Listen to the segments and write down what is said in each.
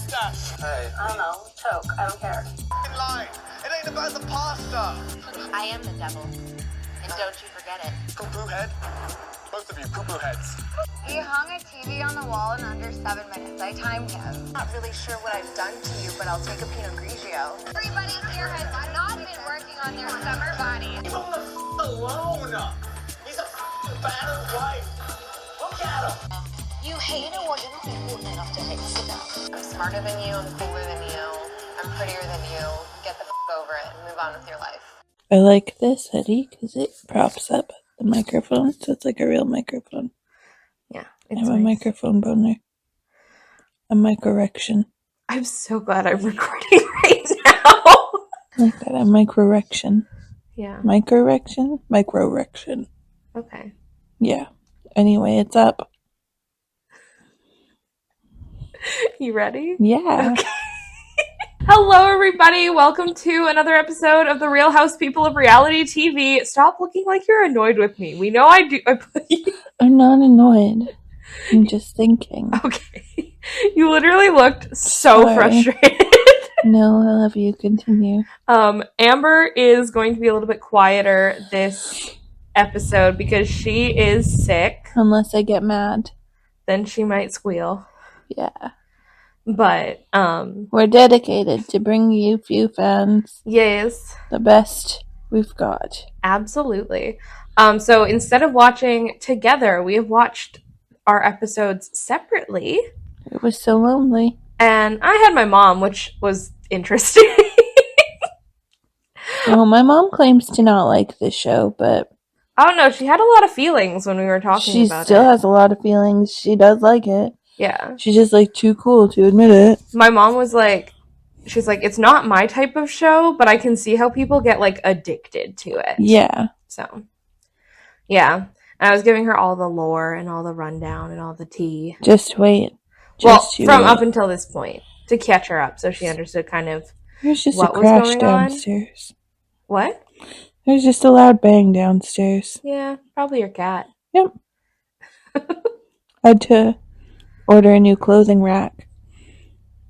Stash. Hey. I don't know. Choke. I don't care. In line. It ain't about the pasta. I am the devil, and don't you forget it. Poo-poo head. Both of you, poo-poo heads. He hung a TV on the wall in under 7 minutes. I timed him. Not really sure what I've done to you, but I'll take a Pinot Grigio. Everybody here has not been working on their summer body. Leave him alone. He's a battered wife. Look at him. You hate it, well, you're not important enough to hate. Sit down. I'm smarter than you, I'm cooler than you, I'm prettier than you. Get the over it and move on with your life. I like this hoodie because it props up the microphone, so it's like a real microphone. Yeah, I have a microphone boner. A microerection. I'm so glad I'm recording right now. Like that, a microerection. Yeah. Microerection? Microerection. Okay. Yeah. Anyway, it's up. You ready? Yeah. Okay. Hello, everybody. Welcome to another episode of the Real House People of Reality TV. Stop looking like you're annoyed with me. We know I do. I'm not annoyed. I'm just thinking. Okay. You literally looked so frustrated. No, I love you. Continue. Amber is going to be a little bit quieter this episode because she is sick. Unless I get mad. Then she might squeal. Yeah. But, we're dedicated to bring you few fans. Yes. The best we've got. Absolutely. So instead of watching together, we have watched our episodes separately. It was so lonely. And I had my mom, which was interesting. Well, my mom claims to not like this show, but I don't know. She had a lot of feelings when we were talking about it. She still has a lot of feelings. She does like it. Yeah. She's just like too cool to admit it. My mom was like, she's like, it's not my type of show, but I can see how people get like addicted to it. Yeah. So, yeah. And I was giving her all the lore and all the rundown and all the tea. Just wait. Up until this point to catch her up so she understood kind of There's just what a crash was going downstairs. On. What? There's just a loud bang downstairs. Yeah, probably your cat. Yep. I had to order a new clothing rack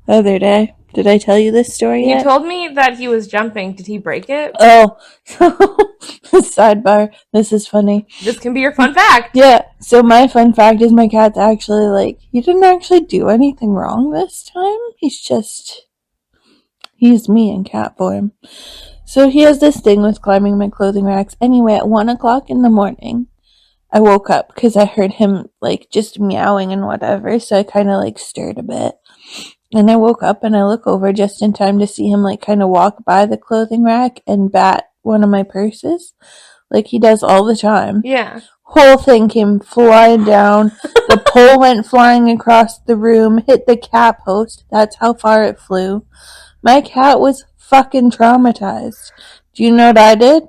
the other day. Did I tell you this story yet? You told me that he was jumping. Did he break it? Oh, sidebar. This is funny. This can be your fun fact. Yeah, so my fun fact is my cat's actually like, he didn't actually do anything wrong this time. He's me in cat form. So he has this thing with climbing my clothing racks. Anyway, at 1 o'clock in the morning, I woke up because I heard him like just meowing and whatever, so I kind of like stirred a bit. And I woke up and I look over just in time to see him like kind of walk by the clothing rack and bat one of my purses like he does all the time. Yeah. Whole thing came flying down. The pole went flying across the room, hit the cat post. That's how far it flew. My cat was fucking traumatized. Do you know what I did?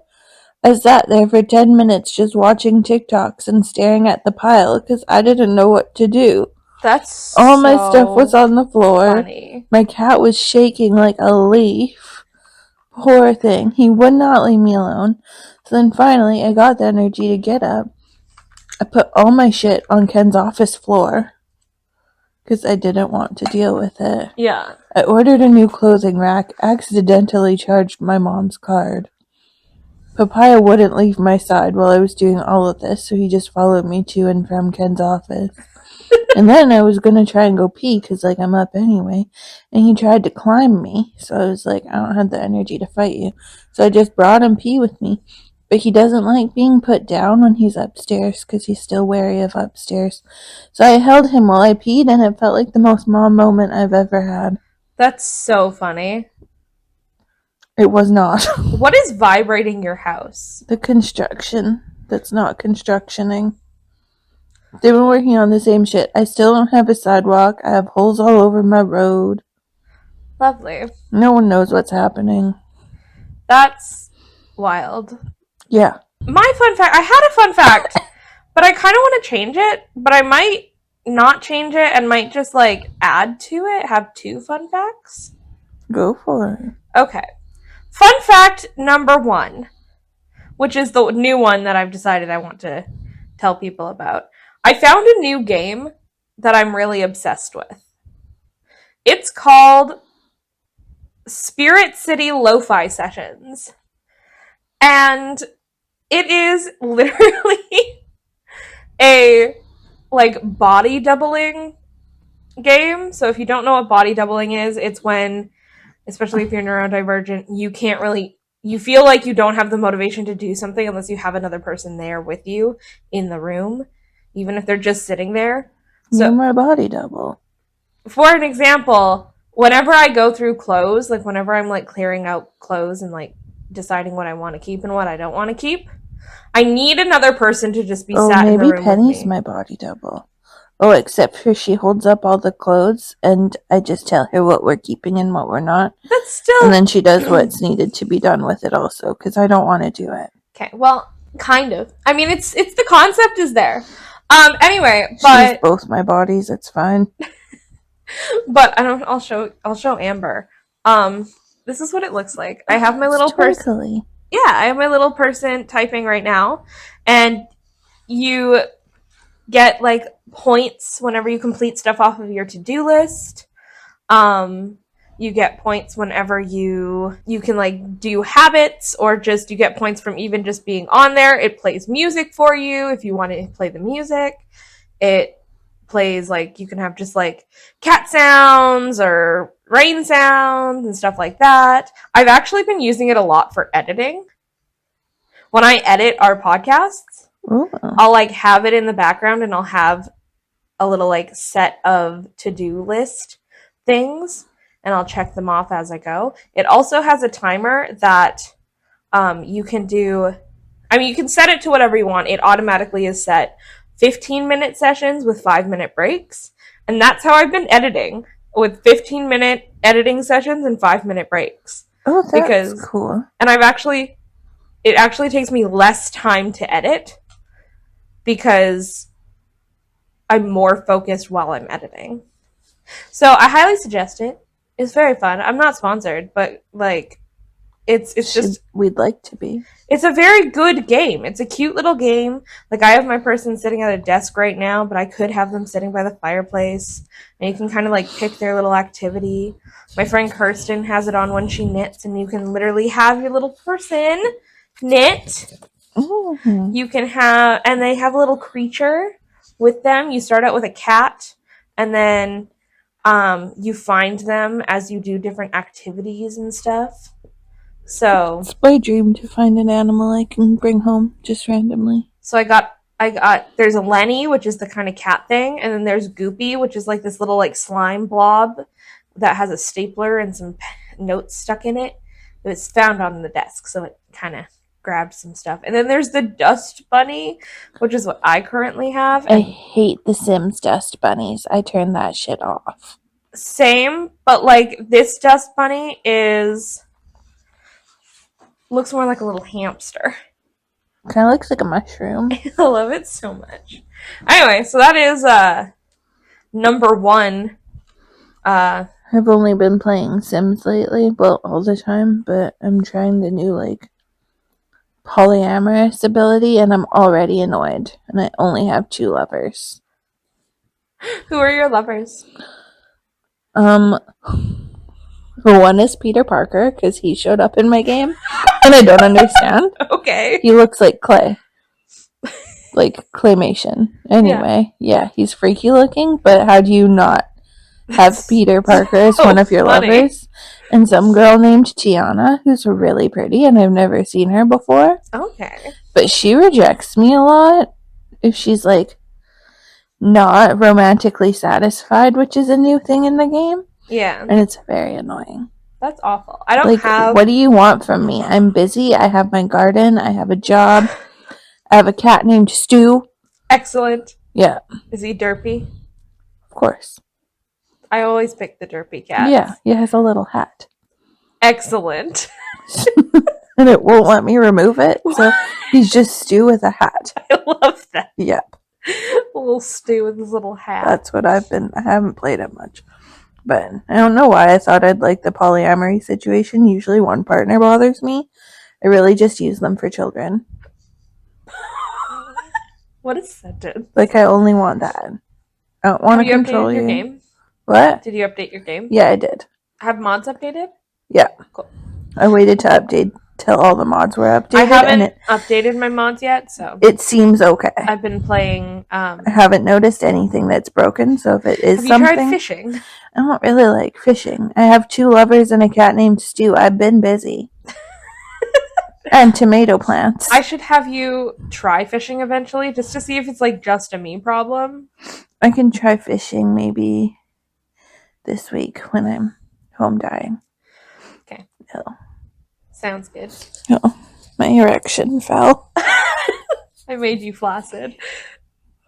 I sat there for 10 minutes just watching TikToks and staring at the pile because I didn't know what to do. That's all my stuff was on the floor. Funny. My cat was shaking like a leaf. Poor thing. He would not leave me alone. So then finally I got the energy to get up. I put all my shit on Ken's office floor because I didn't want to deal with it. Yeah. I ordered a new clothing rack, accidentally charged my mom's card. Papaya wouldn't leave my side while I was doing all of this, so he just followed me to and from Ken's office. And then I was going to try and go pee because, like, I'm up anyway. And he tried to climb me, so I was like, I don't have the energy to fight you. So I just brought him pee with me. But he doesn't like being put down when he's upstairs because he's still wary of upstairs. So I held him while I peed, and it felt like the most mom moment I've ever had. That's so funny. It was not. What is vibrating your house? The construction that's not constructioning. They've been working on the same shit. I still don't have a sidewalk. I have holes all over my road. Lovely. No one knows what's happening. That's wild. Yeah. My fun fact, I had a fun fact, but I kind of want to change it, but I might not change it and might just like add to it, have 2 fun facts. Go for it. Okay. Fun fact number 1, which is the new one that I've decided I want to tell people about. I found a new game that I'm really obsessed with. It's called Spirit City Lo-Fi Sessions. And it is literally a like body doubling game. So if you don't know what body doubling is, it's when, especially if you're neurodivergent, you feel like you don't have the motivation to do something unless you have another person there with you in the room, even if they're just sitting there. So You're my body double. for an example, whenever I go through clothes, like whenever I'm like clearing out clothes and like deciding what I want to keep and what I don't want to keep, I need another person to just be sat in the maybe room Penny's with me. my body double. Oh, except for she holds up all the clothes and I just tell her what we're keeping and what we're not. That's still... And then she does what's needed to be done with it also, because I don't want to do it. Okay, well, kind of. I mean, it's the concept is there. Anyway, but... She's both my bodies, it's fine. But I'll show Amber. This is what it looks like. I have my little person. Yeah, I have my little person typing right now, and you get like points whenever you complete stuff off of your to-do list. You get points whenever you can like do habits, or just you get points from even just being on there. It plays music for you if you want to play the music. It plays like you can have just like cat sounds or rain sounds and stuff like that. I've actually been using it a lot for editing. When I edit our podcasts, Ooh. I'll like have it in the background and I'll have a little like set of to-do list things and I'll check them off as I go. It also has a timer that you can do. I mean, you can set it to whatever you want. It automatically is set 15-minute sessions with 5-minute breaks. And that's how I've been editing, with 15-minute editing sessions and 5-minute breaks. Oh, that's cool. And it actually takes me less time to edit because I'm more focused while I'm editing. So I highly suggest it. It's very fun. I'm not sponsored, but like it's just we'd like to be. It's a very good game. It's a cute little game. Like I have my person sitting at a desk right now, but I could have them sitting by the fireplace and you can kind of like pick their little activity. My friend Kristen has it on when she knits and you can literally have your little person knit. Mm-hmm. You can have, and they have a little creature with them. You start out with a cat and then you find them as you do different activities and stuff. So it's my dream to find an animal I can bring home just randomly. So I got there's a Lenny, which is the kind of cat thing, and then there's Goopy, which is like this little like slime blob that has a stapler and some notes stuck in it. It was found on the desk, so it kind of grabbed some stuff. And then there's the Dust Bunny, which is what I currently have. I hate the Sims Dust Bunnies. I turn that shit off. Same, but like this Dust Bunny looks more like a little hamster. Kind of looks like a mushroom. I love it so much. Anyway, so that is number one. I've only been playing Sims lately, well, all the time, but I'm trying the new, like, polyamorous ability, and I'm already annoyed, and I only have 2 lovers. Who are your lovers? One is Peter Parker, because he showed up in my game, and I don't understand. Okay. He looks like clay. Like claymation. Anyway, yeah, he's freaky looking, but how do you not have Peter Parker as one of your lovers? And some girl named Tiana, who's really pretty, and I've never seen her before. Okay. But she rejects me a lot if she's, like, not romantically satisfied, which is a new thing in the game. Yeah. And it's very annoying. That's awful. I don't have... What do you want from me? I'm busy. I have my garden. I have a job. I have a cat named Stu. Excellent. Yeah. Is he derpy? Of course. I always pick the derpy cat. Yeah. He has a little hat. Excellent. And it won't let me remove it. So he's just Stu with a hat. I love that. Yep. A little Stu with his little hat. That's what I haven't played it much. But I don't know why I thought I'd like the polyamory situation. Usually one partner bothers me. I really just use them for children. What a sentence. Like, I only want that. I don't want to control you. Your game? What? Did you update your game? Yeah, I did. Have mods updated? Yeah. Cool. I waited to update till all the mods were updated. I haven't updated my mods yet, so it seems okay. I've been playing. I haven't noticed anything that's broken, so if it is Have you something, tried fishing? I don't really like fishing. I have 2 lovers and a cat named Stu. I've been busy. And tomato plants. I should have you try fishing eventually, just to see if it's like just a me problem. I can try fishing maybe this week when I'm home dying. Okay. No. Sounds good. No. My erection fell. I made you flaccid.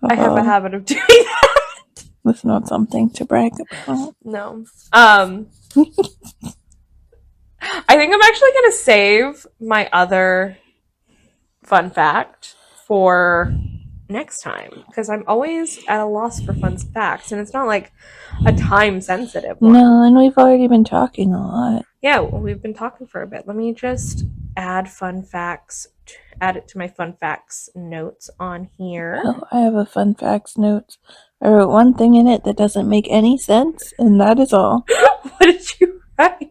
I have a habit of doing that. That's not something to brag about. No. I think I'm actually going to save my other fun fact for next time, because I'm always at a loss for fun facts, and it's not like a time-sensitive one. No, and we've already been talking a lot. Yeah, we've been talking for a bit. Let me just add fun facts, add it to my fun facts notes on here. Oh, I have a fun facts note. I wrote one thing in it that doesn't make any sense, and that is all. What did you write?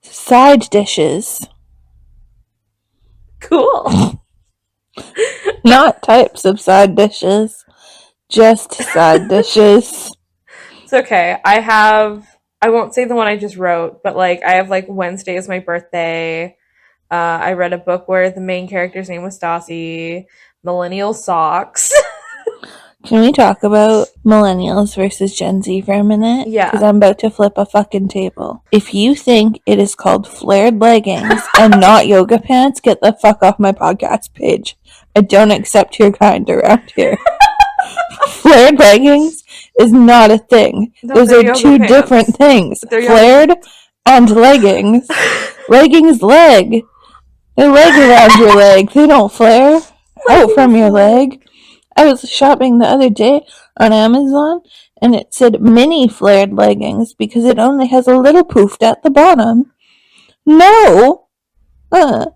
Side dishes. Cool. Not types of side dishes. Just side dishes. It's okay. I won't say the one I just wrote, but like I have like Wednesday is my birthday. I read a book where the main character's name was Stassi. Millennial socks. Can we talk about millennials versus Gen Z for a minute? Yeah. Because I'm about to flip a fucking table. If you think it is called flared leggings and not yoga pants, get the fuck off my podcast page. I don't accept your kind around here. Flared leggings is not a thing. No, those they're are yoga 2 pants. different things. They're Flared and leggings. Leggings leg. They leg around your leg. They don't flare out from your leg. I was shopping the other day on Amazon, and it said mini flared leggings because it only has a little poofed at the bottom. No! I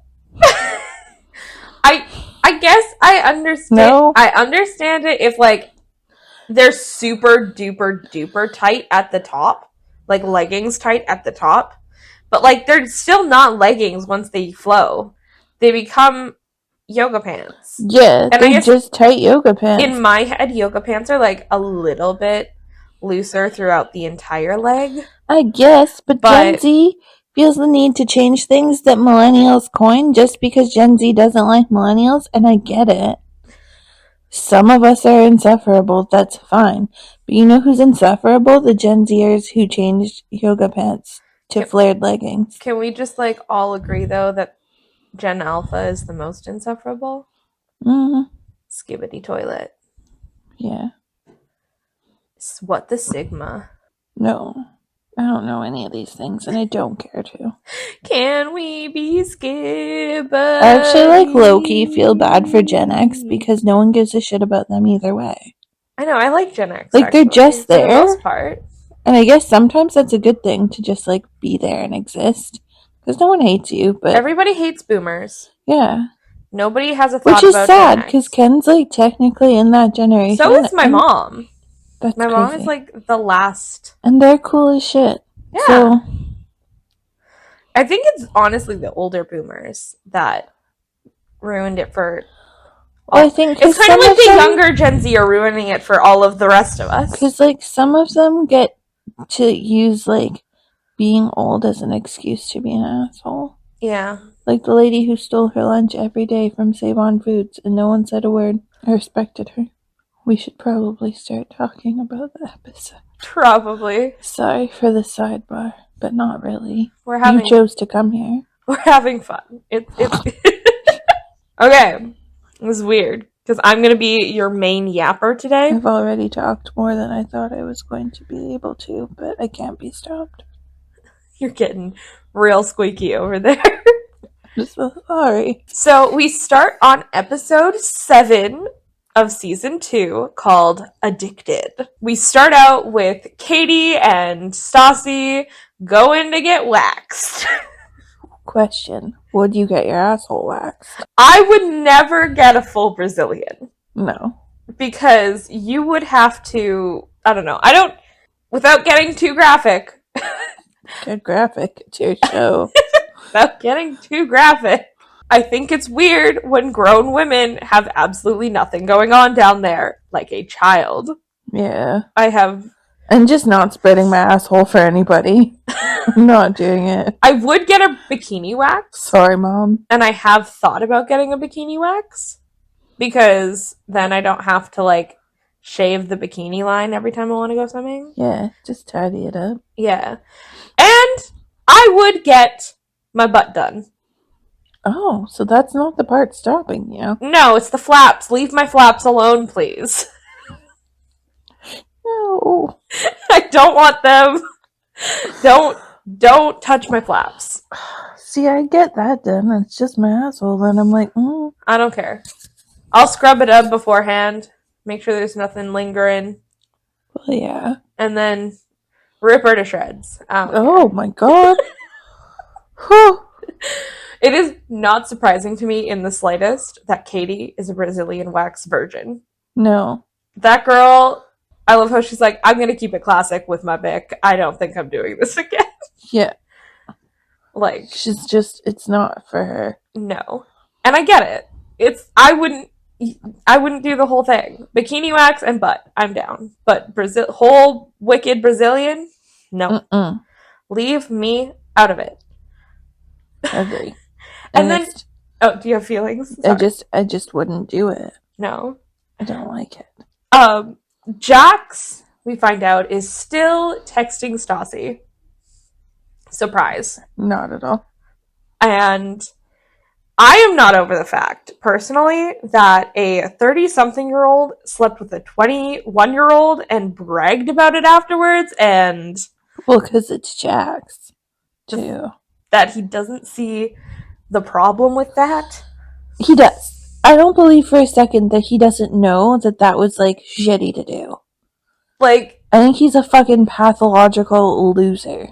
guess I understand. No. I understand it if like they're super duper duper tight at the top, like leggings tight at the top, but like they're still not leggings once they flow. They become yoga pants. Yeah, And they're just tight yoga pants. In my head, yoga pants are like a little bit looser throughout the entire leg. I guess, but Gen Z feels the need to change things that millennials coined just because Gen Z doesn't like millennials, and I get it. Some of us are insufferable, that's fine. But you know who's insufferable? The Gen Zers who changed yoga pants to flared leggings. Can we just like all agree though that Gen Alpha is the most insufferable? Mm-hmm. Skibbity toilet. Yeah. What the Sigma? No. I don't know any of these things, and I don't care to. Can we be Skibbity? I actually like low-key feel bad for Gen X because no one gives a shit about them either way. I know, I like Gen X. Like, actually, they're just there. for the most part. And I guess sometimes that's a good thing to just, like, be there and exist. Because no one hates you, but... Everybody hates boomers. Yeah. Nobody has a thought about Which is Gen sad, X. because Ken's, like, technically in that generation. So is my mom. That's my crazy. mom is, like, the last... And they're cool as shit. Yeah. So... I think it's honestly the older boomers that ruined it for... I think it's kind of like the younger Gen Z are ruining it for all of the rest of us. Because, like, some of them get to use, like, being old as an excuse to be an asshole. Yeah. Like the lady who stole her lunch every day from Save On Foods and no one said a word. I respected her. We should probably start talking about the episode. Probably. Sorry for the sidebar, but not really. You chose to come here. We're having fun. It's okay. It was weird because I'm gonna be your main yapper today. I've already talked more than I thought I was going to be able to, but I can't be stopped. You're getting real squeaky over there. I'm so sorry. So we start on episode 7 of season 2 called Addicted. We start out with Katie and Stassi going to get waxed. Question. Would you get your asshole waxed? I would never get a full Brazilian. No. Because you would have to I don't know. Without getting too graphic. Get graphic to your show. Without getting too graphic. I think it's weird when grown women have absolutely nothing going on down there, like a child. Yeah. I'm just not spreading my asshole for anybody. I'm not doing it. I would get a bikini wax. Sorry, Mom. And I have thought about getting a bikini wax. Because then I don't have to, like, shave the bikini line every time I want to go swimming. Yeah, just tidy it up. Yeah. And I would get my butt done. Oh, so that's not the part stopping you. No, it's the flaps. Leave my flaps alone, please. No. I don't want them. Don't touch my flaps. See, I get that done. It's just my asshole. Then I'm like, I don't care. I'll scrub it up beforehand. Make sure there's nothing lingering. Well, yeah. And then rip her to shreds. Oh, my God. It is not surprising to me in the slightest that Katie is a Brazilian wax virgin. No. That girl, I love how she's like, I'm going to keep it classic with my Bic. I don't think I'm doing this again. Yeah. Like, she's just, it's not for her. No. And I get it. I wouldn't do the whole thing. Bikini wax and butt, I'm down. But whole wicked Brazilian, no. Mm-mm. Leave me out of it. I agree. And then, do you have feelings? Sorry. I just wouldn't do it. No. I don't like it. Jax, we find out, is still texting Stassi. Surprise. Not at all. And I am not over the fact, personally, that a 30-something-year-old slept with a 21-year-old and bragged about it afterwards, and... Well, because it's Jax, too. That he doesn't see the problem with that. He does. I don't believe for a second that he doesn't know that was, like, shitty to do. Like... I think he's a fucking pathological loser.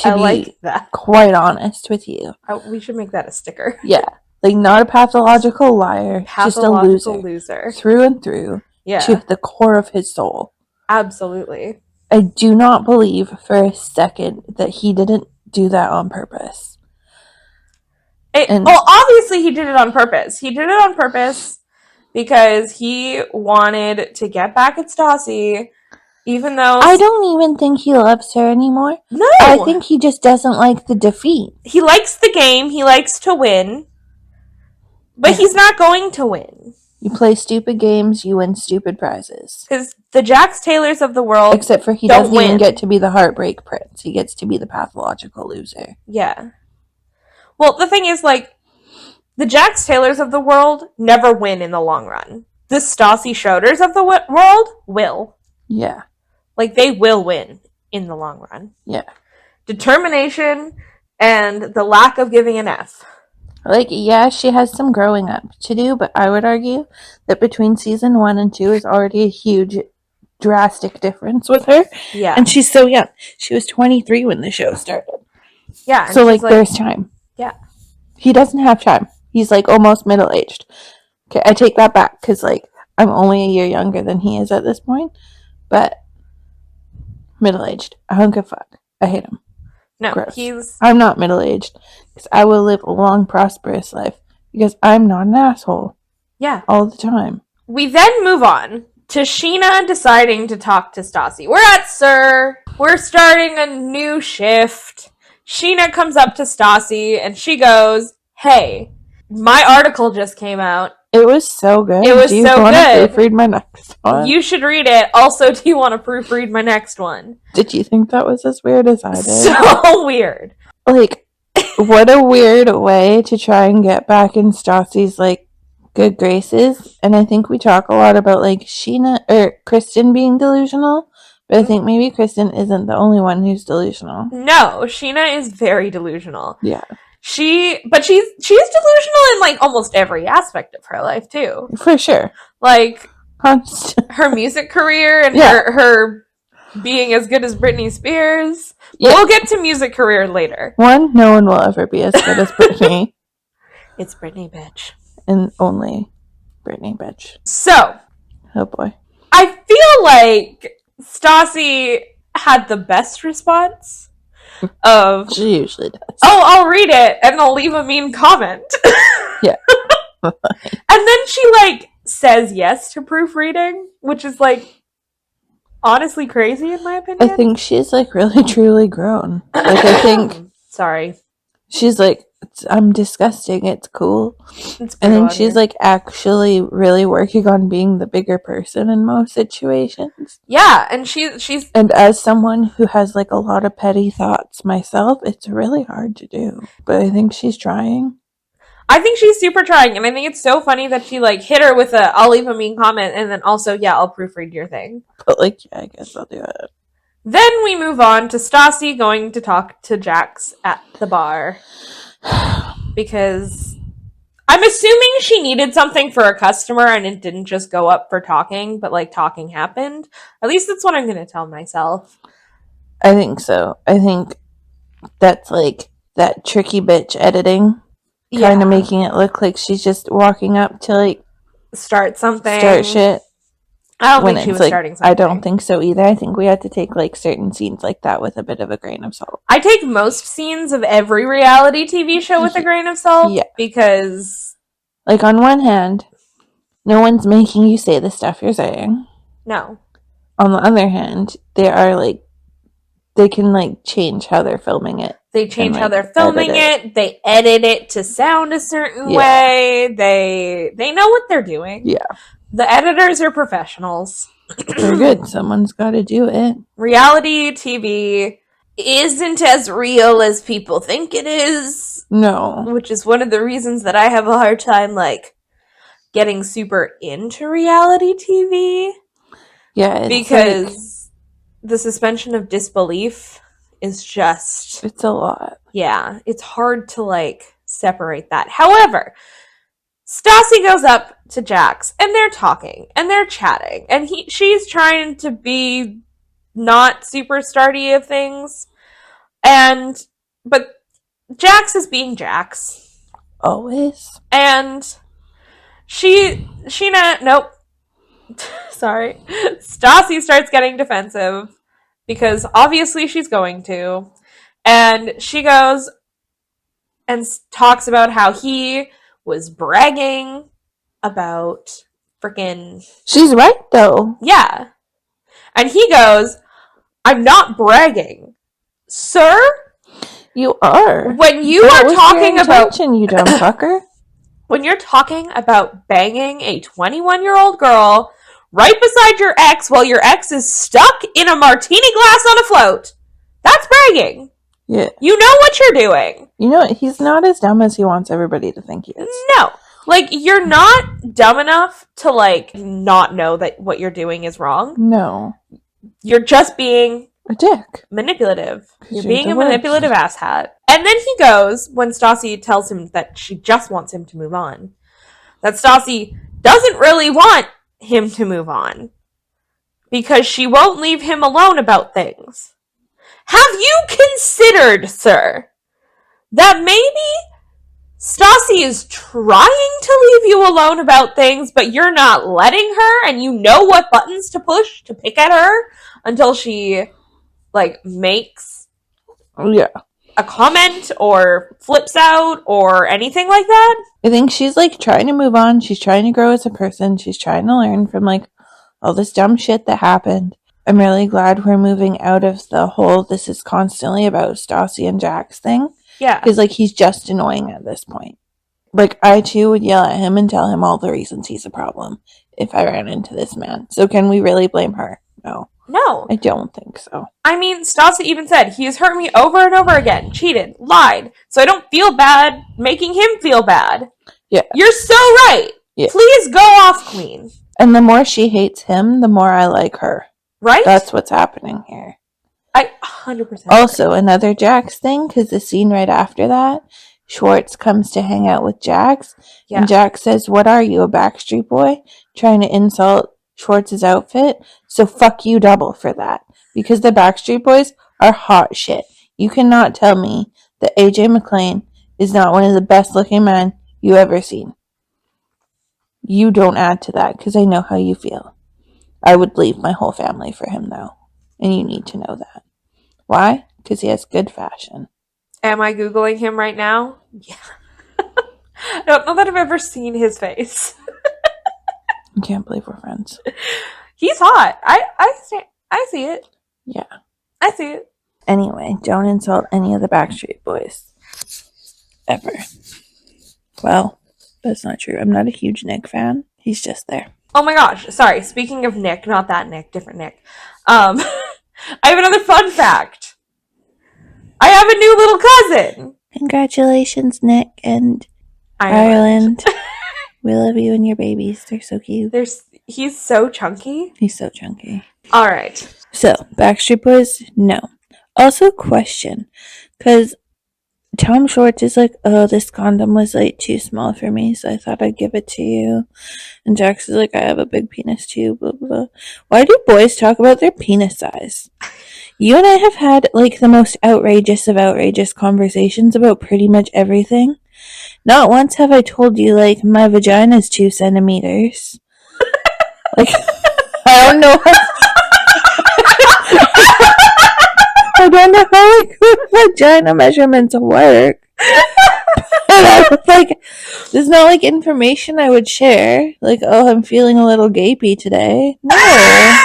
To be like that. Quite honest with you. We should make that a sticker. Yeah. Like, not a pathological liar. Pathological just a loser. Through and through. Yeah. To the core of his soul. Absolutely. I do not believe for a second that he didn't do that on purpose. Obviously he did it on purpose. He did it on purpose because he wanted to get back at Stassi. Even though... I don't even think he loves her anymore. No! I think he just doesn't like the defeat. He likes the game. He likes to win. But he's not going to win. You play stupid games, you win stupid prizes. Because the Jax Taylors of the world Except for he doesn't even get to be the heartbreak prince. He gets to be the pathological loser. Yeah. Well, the thing is, like, the Jax Taylors of the world never win in the long run. The Stassi Schroders of the world will. Yeah. Like, they will win in the long run. Yeah. Determination and the lack of giving an F. Like, yeah, she has some growing up to do, but I would argue that between season 1 and 2 is already a huge, drastic difference with her. Yeah. And she's so young. She was 23 when the show started. Yeah. So, like, there's time. Yeah. He doesn't have time. He's, like, almost middle-aged. Okay, I take that back, because, like, I'm only a year younger than he is at this point. But... middle-aged. I don't give a fuck. I hate him. No, Gross. I'm not middle-aged. Because I will live a long, prosperous life. Because I'm not an asshole. Yeah. All the time. We then move on to Sheena deciding to talk to Stassi. We're at Sir. We're starting a new shift. Sheena comes up to Stassi and she goes, hey, my article just came out. It was so good. It was do you so want good. To proofread my next one? You should read it. Also, do you want to proofread my next one? Did you think that was as weird as I did? So weird. Like, what a weird way to try and get back in Stassi's, like, good graces. And I think we talk a lot about, like, Sheena, or Kristen being delusional. But I think maybe Kristen isn't the only one who's delusional. No, Sheena is very delusional. Yeah. She's delusional in, like, almost every aspect of her life, too. For sure. Like, her music career and her being as good as Britney Spears. Yeah. We'll get to music career later. One, no one will ever be as good as Britney. It's Britney, bitch. And only Britney, bitch. So. Oh, boy. I feel like Stassi had the best response of, She usually does. oh, I'll read it and I'll leave a mean comment. Yeah. And then she, like, says yes to proofreading, which is, like, honestly crazy in my opinion. I think she's, like, really truly grown. Like, I think Sorry. she's like, I'm disgusting, it's cool. It's I think brutal she's, here. like, actually really working on being the bigger person in most situations. Yeah, and she's And as someone who has, like, a lot of petty thoughts myself, it's really hard to do. But I think she's trying. I think she's super trying, and I think it's so funny that she, like, hit her with a, I'll leave a mean comment, and then also, yeah, I'll proofread your thing. But, like, yeah, I guess I'll do it. Then we move on to Stassi going to talk to Jax at the bar. Because I'm assuming she needed something for a customer and it didn't just go up for talking, but, like, talking happened. At least that's what I'm going to tell myself. I think so. I think that's, like, that tricky bitch editing. Kind of making it look like she's just walking up to, like, start something. Start shit. I don't think she was starting something. I don't think so either. I think we have to take, like, certain scenes like that with a bit of a grain of salt. I take most scenes of every reality TV show with a grain of salt. Yeah. Because, like, on one hand, no one's making you say the stuff you're saying. No. On the other hand, they are, like, they can, like, change how they're filming it. They change how they're filming it. They edit it to sound a certain way. They know what they're doing. Yeah. The editors are professionals. They're good. Someone's got to do it. Reality TV isn't as real as people think it is. No. Which is one of the reasons that I have a hard time, like, getting super into reality TV. Yeah, because the suspension of disbelief is just... It's a lot. Yeah, it's hard to, like, separate that. However, Stassi goes up to Jax, and they're talking, and they're chatting, and she's trying to be not super starty of things, but Jax is being Jax. Always. And nope. Sorry. Stassi starts getting defensive, because obviously she's going to, and she goes and talks about how he was bragging about freaking... She's right, though. Yeah. And he goes, I'm not bragging. Sir? You are. When you are talking about... you dumb fucker. When you're talking about banging a 21-year-old girl right beside your ex while your ex is stuck in a martini glass on a float, that's bragging. Yeah. You know what you're doing. You know what? He's not as dumb as he wants everybody to think he is. No. Like, you're not dumb enough to, like, not know that what you're doing is wrong. No. You're just being... a dick. Manipulative. You're you're being a the worst. manipulative asshat. And then he goes, when Stassi tells him that she just wants him to move on, that Stassi doesn't really want him to move on, because she won't leave him alone about things. Have you considered, sir, that maybe Stassi is trying to leave you alone about things, but you're not letting her, and you know what buttons to push to pick at her until she, like, makes a comment or flips out or anything like that? I think she's, like, trying to move on. She's trying to grow as a person. She's trying to learn from, like, all this dumb shit that happened. I'm really glad we're moving out of the whole this is constantly about Stassi and Jax thing. Yeah. Because, like, he's just annoying at this point. Like, I, too, would yell at him and tell him all the reasons he's a problem if I ran into this man. So can we really blame her? No. No. I don't think so. I mean, Stassi even said, he has hurt me over and over again, cheated, lied, so I don't feel bad making him feel bad. Yeah. You're so right. Yeah. Please go off, queen. And the more she hates him, the more I like her. Right? That's what's happening here. I 100% Also, another Jax thing, because the scene right after that, Schwartz comes to hang out with Jax, and Jax says, what are you, a Backstreet Boy? Trying to insult Schwartz's outfit? So fuck you double for that. Because the Backstreet Boys are hot shit. You cannot tell me that AJ McLean is not one of the best looking men you ever seen. You don't add to that, because I know how you feel. I would leave my whole family for him, though. And you need to know that. Why? Because he has good fashion. Am I Googling him right now? Yeah. I don't know that I've ever seen his face. I can't believe we're friends. He's hot. I see it. Yeah. I see it. Anyway, don't insult any of the Backstreet Boys. Ever. Well, that's not true. I'm not a huge Nick fan. He's just there. Oh my gosh. Sorry. Speaking of Nick, not that Nick, different Nick. I have another fun fact. I have a new little cousin. Congratulations, Nick and Ireland. We love you and your babies. They're so cute. He's so chunky. He's so chunky. All right. So, Backstreet Boys, no. Also, question. Because Tom Schwartz is like, oh, this condom was like too small for me, so I thought I'd give it to you. And Jax is like, I have a big penis too, blah, blah, blah. Why do boys talk about their penis size? You and I have had like the most outrageous of outrageous conversations about pretty much everything. Not once have I told you, like, my vagina's 2 centimeters. Like, I don't know I don't know how like vagina measurements work. And I was like, there's not like information I would share. Like, oh, I'm feeling a little gapey today. No.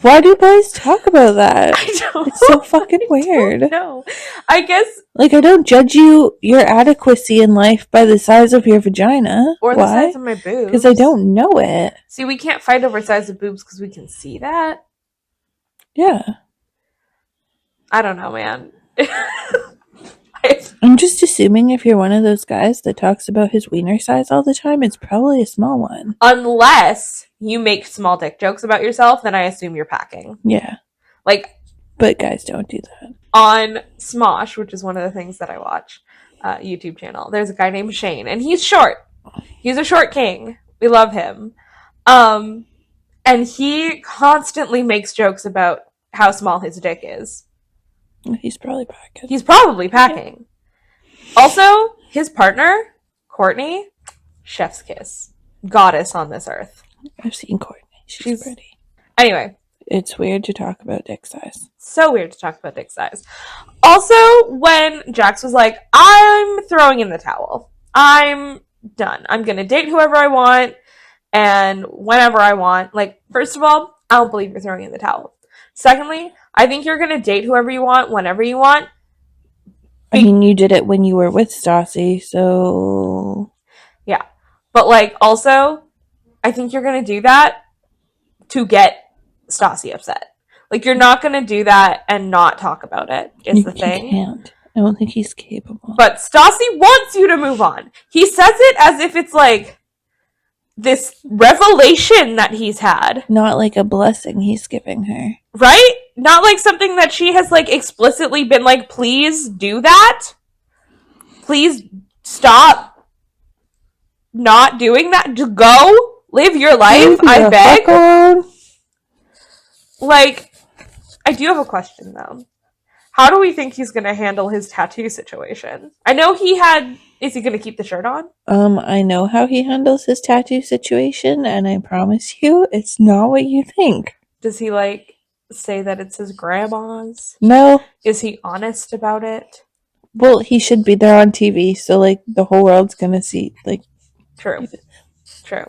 Why do boys talk about that? I don't It's so fucking weird. No. I guess. Like, I don't judge your adequacy in life by the size of your vagina. Or the size of my boobs. Because I don't know it. See, we can't fight over size of boobs because we can see that. Yeah. I don't know, man. I'm just assuming if you're one of those guys that talks about his wiener size all the time, it's probably a small one. Unless you make small dick jokes about yourself, then I assume you're packing. Yeah. Like, but guys don't do that. On Smosh, which is one of the things that I watch, YouTube channel, there's a guy named Shane, and he's short. He's a short king. We love him. And he constantly makes jokes about how small his dick is. He's probably packing. He's probably packing. Also, his partner, Courtney, chef's kiss. Goddess on this earth. I've seen Courtney. She's pretty. Anyway. It's weird to talk about dick size. So weird to talk about dick size. Also, when Jax was like, I'm throwing in the towel. I'm done. I'm going to date whoever I want and whenever I want. Like, first of all, I don't believe you're throwing in the towel. Secondly, I think you're going to date whoever you want, whenever you want. I mean, you did it when you were with Stassi, so... Yeah. But, like, also, I think you're going to do that to get Stassi upset. Like, you're not going to do that and not talk about it, is the thing. You can't. I don't think he's capable. But Stassi wants you to move on. He says it as if it's, like, this revelation that he's had. Not like a blessing he's giving her. Right? Not like something that she has, like, explicitly been like, please do that. Please stop not doing that. Just go. Live your life. I beg. Like, I do have a question, though. How do we think he's going to handle his tattoo situation? I know is he going to keep the shirt on? I know how he handles his tattoo situation, and I promise you, it's not what you think. Does he, like, say that it's his grandma's? No. Is he honest about it? Well, he should be there on TV, so, like, the whole world's going to see, like... True.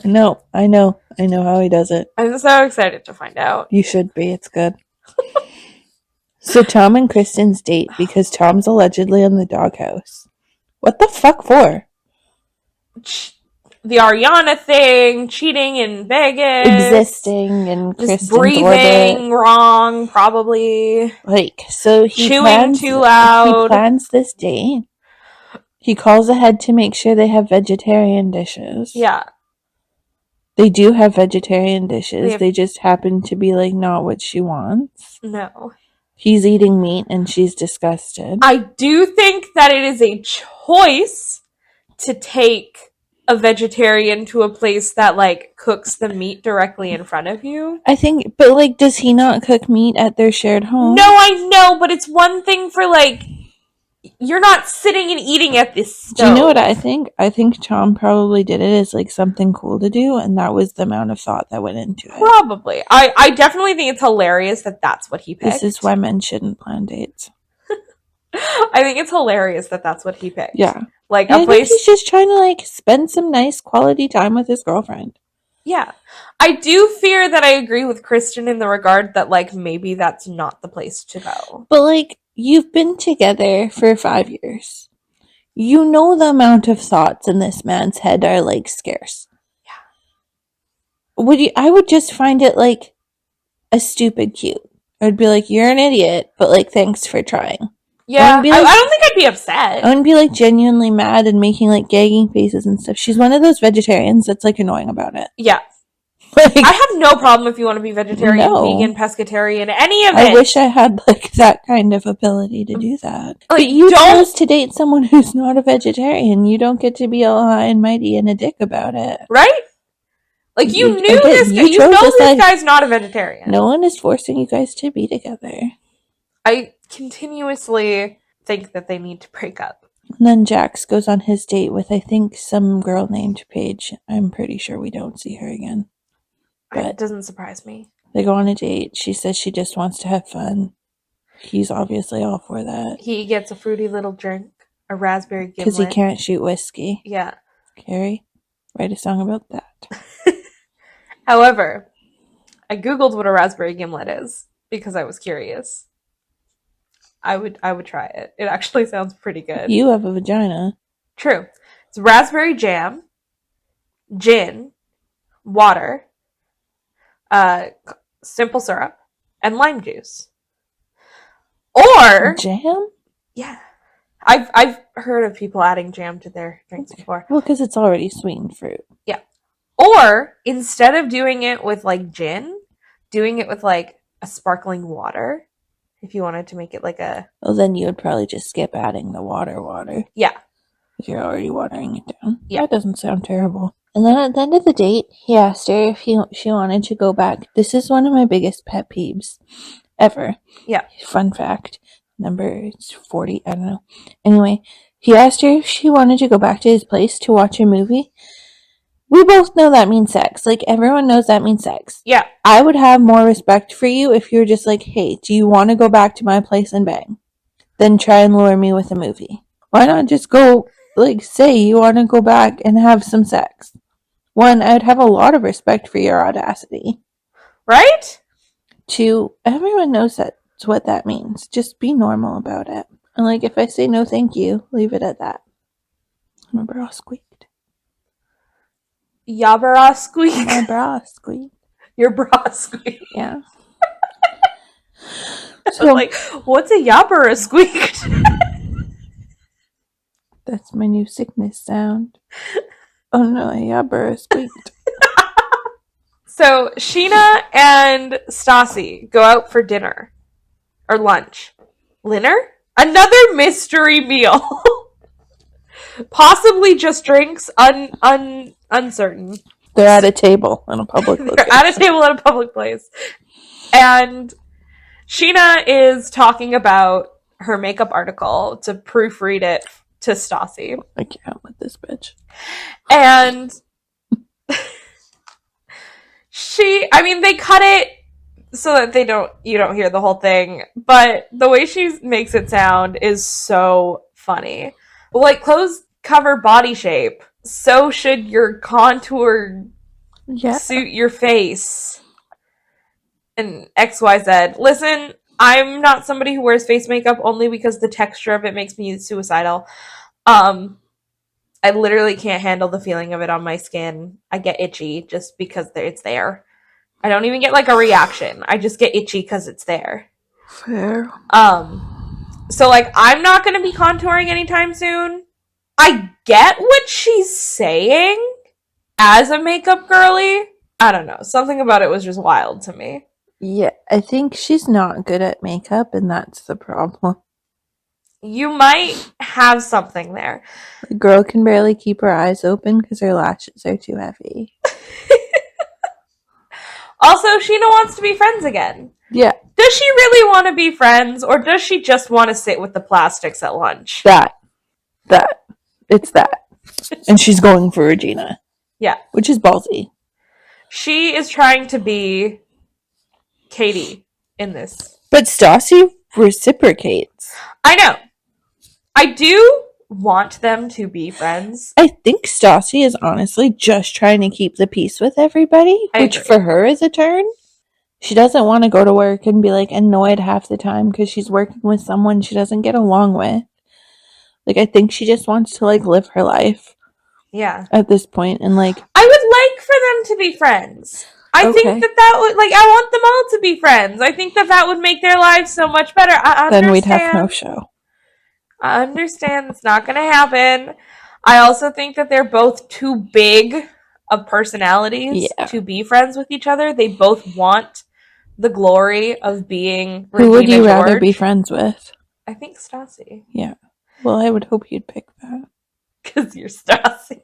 No, I know how he does it. I'm so excited to find out. You should be, it's good. So Tom and Kristen's date because Tom's allegedly in the doghouse. What the fuck for? The Ariana thing, cheating in Vegas. Existing in Kristen's breathing orbit. Wrong, probably. Like, so he chewing too loud. He plans this date. He calls ahead to make sure they have vegetarian dishes. Yeah. They do have vegetarian dishes. They just happen to be, like, not what she wants. No. He's eating meat and she's disgusted. I do think that it is a choice to take a vegetarian to a place that, like, cooks the meat directly in front of you. I think, but, like, does he not cook meat at their shared home? No, I know, but it's one thing for, like, you're not sitting and eating at this stove. Do you know what I think? I think Tom probably did it as like something cool to do, and that was the amount of thought that went into it. Probably. I definitely think it's hilarious that that's what he picked. This is why men shouldn't plan dates. I think it's hilarious that that's what he picked. Yeah. Like I think he's just trying to like spend some nice quality time with his girlfriend. Yeah. I do fear that I agree with Kristen in the regard that like maybe that's not the place to go. But like, you've been together for 5 years. You know the amount of thoughts in this man's head are like scarce. Yeah. I would just find it like a stupid cute. I would be like, you're an idiot, but like, thanks for trying. Yeah, I don't think I'd be upset. I wouldn't be like genuinely mad and making like gagging faces and stuff. She's one of those vegetarians that's like annoying about it. Yeah. Like, I have no problem if you want to be vegetarian, vegan, pescatarian, any of it. I wish I had like that kind of ability to do that. Like, but you chose to date someone who's not a vegetarian. You don't get to be all high and mighty and a dick about it. Right? Like, you knew this guy. You know this guy's not a vegetarian. No one is forcing you guys to be together. I continuously think that they need to break up. And then Jax goes on his date with, I think, some girl named Paige. I'm pretty sure we don't see her again. But it doesn't surprise me. They go on a date. She says she just wants to have fun. He's obviously all for that. He gets a fruity little drink, a raspberry gimlet. Because he can't shoot whiskey. Yeah. Carrie, write a song about that. However, I googled what a raspberry gimlet is because I was curious. I would try it. It actually sounds pretty good. You have a vagina. True. It's raspberry jam, gin, water, simple syrup, and lime juice. Or jam? Yeah. I've heard of people adding jam to their drinks before. Well, because it's already sweetened fruit. Yeah. Or instead of doing it with like gin, doing it with like a sparkling water. If you wanted to make it like a... Well, then you would probably just skip adding the water. Yeah. If you're already watering it down. Yeah. That doesn't sound terrible. And then at the end of the date, he asked her if she wanted to go back. This is one of my biggest pet peeves ever. Yeah. Fun fact. Number 40, I don't know. Anyway, he asked her if she wanted to go back to his place to watch a movie. We both know that means sex. Like, everyone knows that means sex. Yeah. I would have more respect for you if you were just like, hey, do you want to go back to my place and bang? Then try and lure me with a movie. Why not just go, like, say you want to go back and have some sex? One, I would have a lot of respect for your audacity. Right? Two, everyone knows that's what that means. Just be normal about it. And, like, if I say no thank you, leave it at that. My bra squeaked. Ya bra squeak. My bra squeaked. Your bra squeak. Yeah. So, like, what's a yabba squeaked? That's my new sickness sound. Oh no, a yabba squeaked. So, Sheena and Stassi go out for dinner. Or lunch. Dinner? Another mystery meal. Possibly just drinks, uncertain. They're at a table in a public place. They're at a table in a public place. And Sheena is talking about her makeup article to proofread it to Stassi. I can't with this bitch. And they cut it so that you don't hear the whole thing, but the way she makes it sound is so funny. Like, clothes cover body shape, so should your contour suit your face. And XYZ. Listen, I'm not somebody who wears face makeup only because the texture of it makes me suicidal. I literally can't handle the feeling of it on my skin. I get itchy just because it's there. I don't even get like a reaction. I just get itchy because it's there. Fair. So like, I'm not going to be contouring anytime soon. I get what she's saying as a makeup girly. I don't know. Something about it was just wild to me. Yeah, I think she's not good at makeup, and that's the problem. You might have something there. The girl can barely keep her eyes open because her lashes are too heavy. Also, Sheena wants to be friends again. Yeah. Does does she really want to be friends, or does she just want to sit with the plastics at lunch? That. It's that. And she's going for Regina. Yeah. Which is ballsy. She is trying to be Katie in this. But Stassi reciprocates. I know. I do want them to be friends. I think Stassi is honestly just trying to keep the peace with everybody, which for her is a turn. She doesn't want to go to work and be like annoyed half the time because she's working with someone she doesn't get along with. Like, I think she just wants to like live her life. Yeah. At this point, and like, I would like for them to be friends. I think that would, like, I want them all to be friends. I think that would make their lives so much better. I understand. Then we'd have no show. I understand it's not going to happen. I also think that they're both too big of personalities to be friends with each other. They both want the glory of being Regina Who would you George. rather be friends with? I think Stassi. Yeah. Well, I would hope you'd pick that. Because you're Stassi.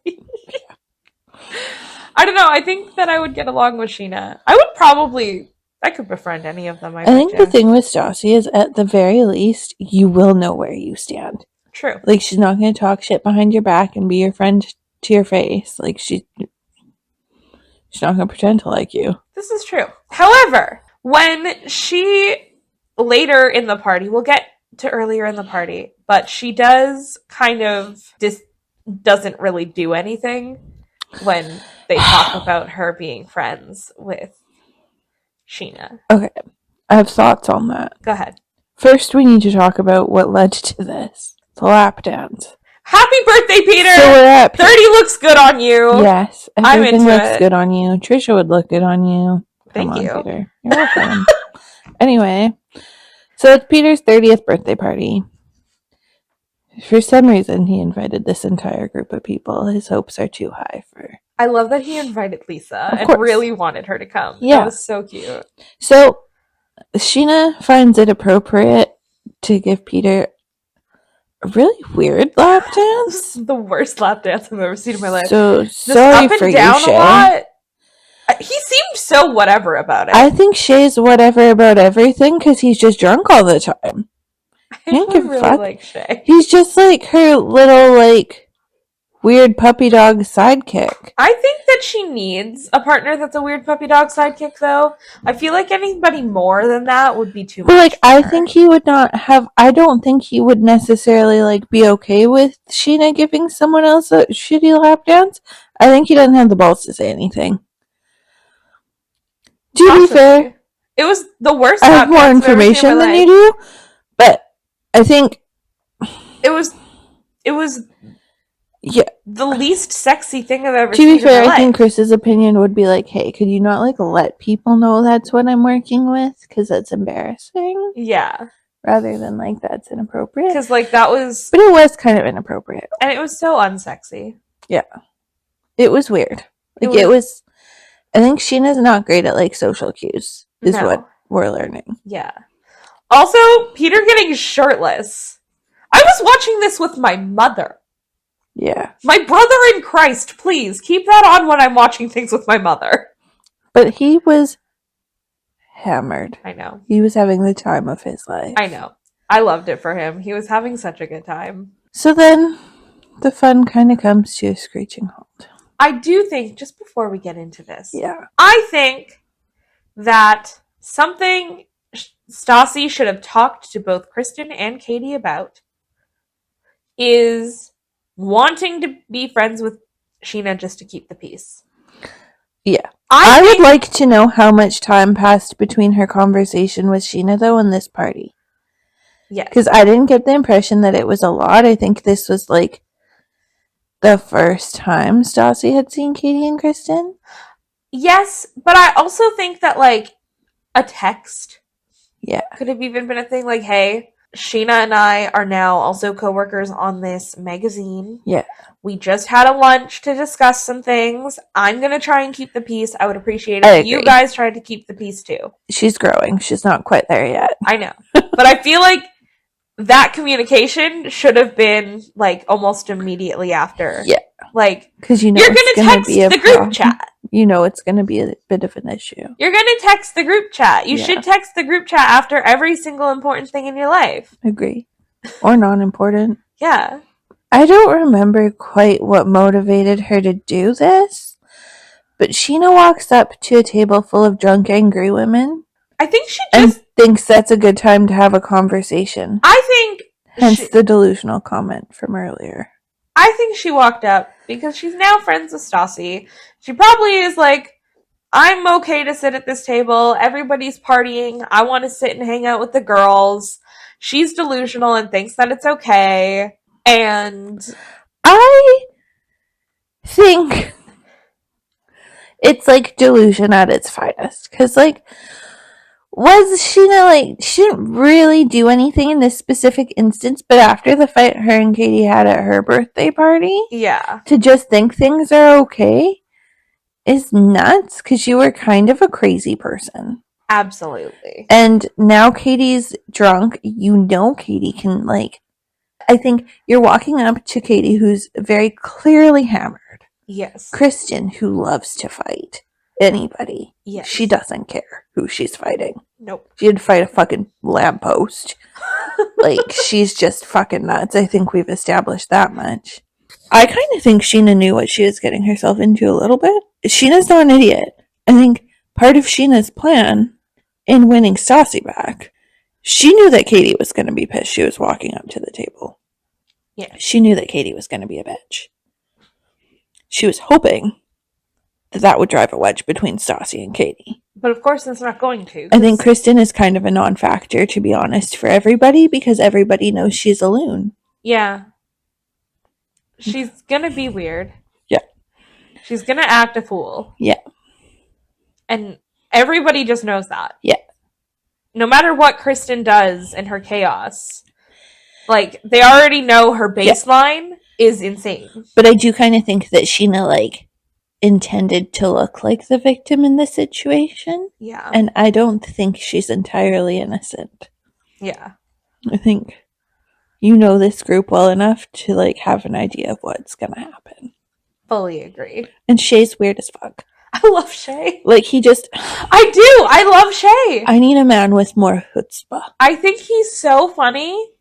I don't know. I think that I would get along with Sheena. I could befriend any of them. I think the thing with Stassi is, at the very least, you will know where you stand. True. Like, she's not going to talk shit behind your back and be your friend to your face. Like, she's not going to pretend to like you. This is true. However, when she, later in the party, we'll get to earlier in the party, but she does kind of doesn't really do anything when they talk about her being friends with Sheena. Okay. I have thoughts on that. Go ahead. First, we need to talk about what led to this. The lap dance. Happy birthday, Peter! So we're at 30 looks good on you. Yes. I'm Everything into looks it. good on you. Trisha would look good on you. Thank you. Peter. You're welcome. Anyway, so it's Peter's 30th birthday party. For some reason, he invited this entire group of people. His hopes are too high for... I love that he invited Lisa and really wanted her to come. Yeah. That was so cute. So, Sheena finds it appropriate to give Peter a really weird lap dance. This is the worst lap dance I've ever seen in my life. So, just sorry up and for down you, Shay. a lot. He seemed so whatever about it. I think Shay's whatever about everything because he's just drunk all the time. I don't really like Shay. He's just like her little, like, weird puppy dog sidekick. I think that she needs a partner that's a weird puppy dog sidekick, though. I feel like anybody more than that would be too much. But, like, for I her. think he would not have... I don't think he would necessarily, like, be okay with Sheena giving someone else a shitty lap dance. I think he doesn't have the balls to say anything. To be fair... It was the worst I lap have more dance I've ever seen in information my than life. you do, but I think... It was the least sexy thing I've ever seen To be fair, in my I think life. Chris's opinion would be like, hey, could you not, like, let people know that's what I'm working with? Because that's embarrassing. Yeah. Rather than, like, that's inappropriate. Because, like, that was... But it was kind of inappropriate. And it was so unsexy. Yeah. It was weird. Like, it was... I think Sheena's not great at, like, social cues, is what we're learning. Yeah. Also, Peter getting shirtless. I was watching this with my mother. Yeah. My brother in Christ, please, keep that on when I'm watching things with my mother. But he was hammered. I know. He was having the time of his life. I know. I loved it for him. He was having such a good time. So then, the fun kind of comes to a screeching halt. I do think, just before we get into this, yeah, I think that something Stassi should have talked to both Kristen and Katie about is wanting to be friends with Sheena just to keep the peace. Yeah. I would like to know how much time passed between her conversation with Sheena, though, and this party. Yeah. Because I didn't get the impression that it was a lot. I think this was, like, the first time Stassi had seen Katie and Kristen. Yes, but I also think that, like, a text could have even been a thing. Like, hey, Sheena and I are now also co-workers on this magazine. Yeah. We just had a lunch to discuss some things. I'm going to try and keep the peace. I would appreciate it if you guys tried to keep the peace too. She's growing. She's not quite there yet. I know. But I feel like that communication should have been, like, almost immediately after. Yeah. Like, because you know you're going to text the group chat. you know it's going to be a bit of an issue. You're going to text the group chat. You Yeah. should text the group chat after every single important thing in your life. Agree. Or non-important. Yeah. I don't remember quite what motivated her to do this, but Sheena walks up to a table full of drunk, angry women. I think she and just thinks that's a good time to have a conversation. I think Hence the delusional comment from earlier. I think she walked up because she's now friends with Stassi. She probably is like, I'm okay to sit at this table. Everybody's partying. I want to sit and hang out with the girls. She's delusional and thinks that it's okay. And I think it's like delusion at its finest. Because, like, was Sheena, like, she didn't really do anything in this specific instance, but after the fight her and Katie had at her birthday party, yeah, to just think things are okay is nuts, because you were kind of a crazy person. absolutely. And now Katie's drunk. You know Katie can, like, I think you're walking up to Katie, who's very clearly hammered. Yes. Kristen, who loves to fight anybody. Yes. She doesn't care who she's fighting. Nope. She had to fight a fucking lamppost. Like, she's just fucking nuts. I think we've established that much. I kind of think Sheena knew what she was getting herself into a little bit. Sheena's not an idiot. I think part of Sheena's plan in winning Stassi back, she knew that Katie was going to be pissed she was walking up to the table. Yeah. She knew that Katie was going to be a bitch. She was hoping that would drive a wedge between Stassi and Katie. But of course it's not going to. I think Kristen is kind of a non-factor, to be honest, for everybody, because everybody knows she's a loon. Yeah. She's gonna be weird. Yeah. She's gonna act a fool. Yeah. And everybody just knows that. Yeah. No matter what Kristen does in her chaos, like, they already know her baseline is insane. But I do kind of think that Sheena, like, intended to look like the victim in this situation. Yeah. And I don't think she's entirely innocent. Yeah. I think you know this group well enough to, like, have an idea of what's gonna happen. Fully agree. And Shay's weird as fuck. I love Shay. Like, he just... I do! I love Shay! I need a man with more chutzpah. I think he's so funny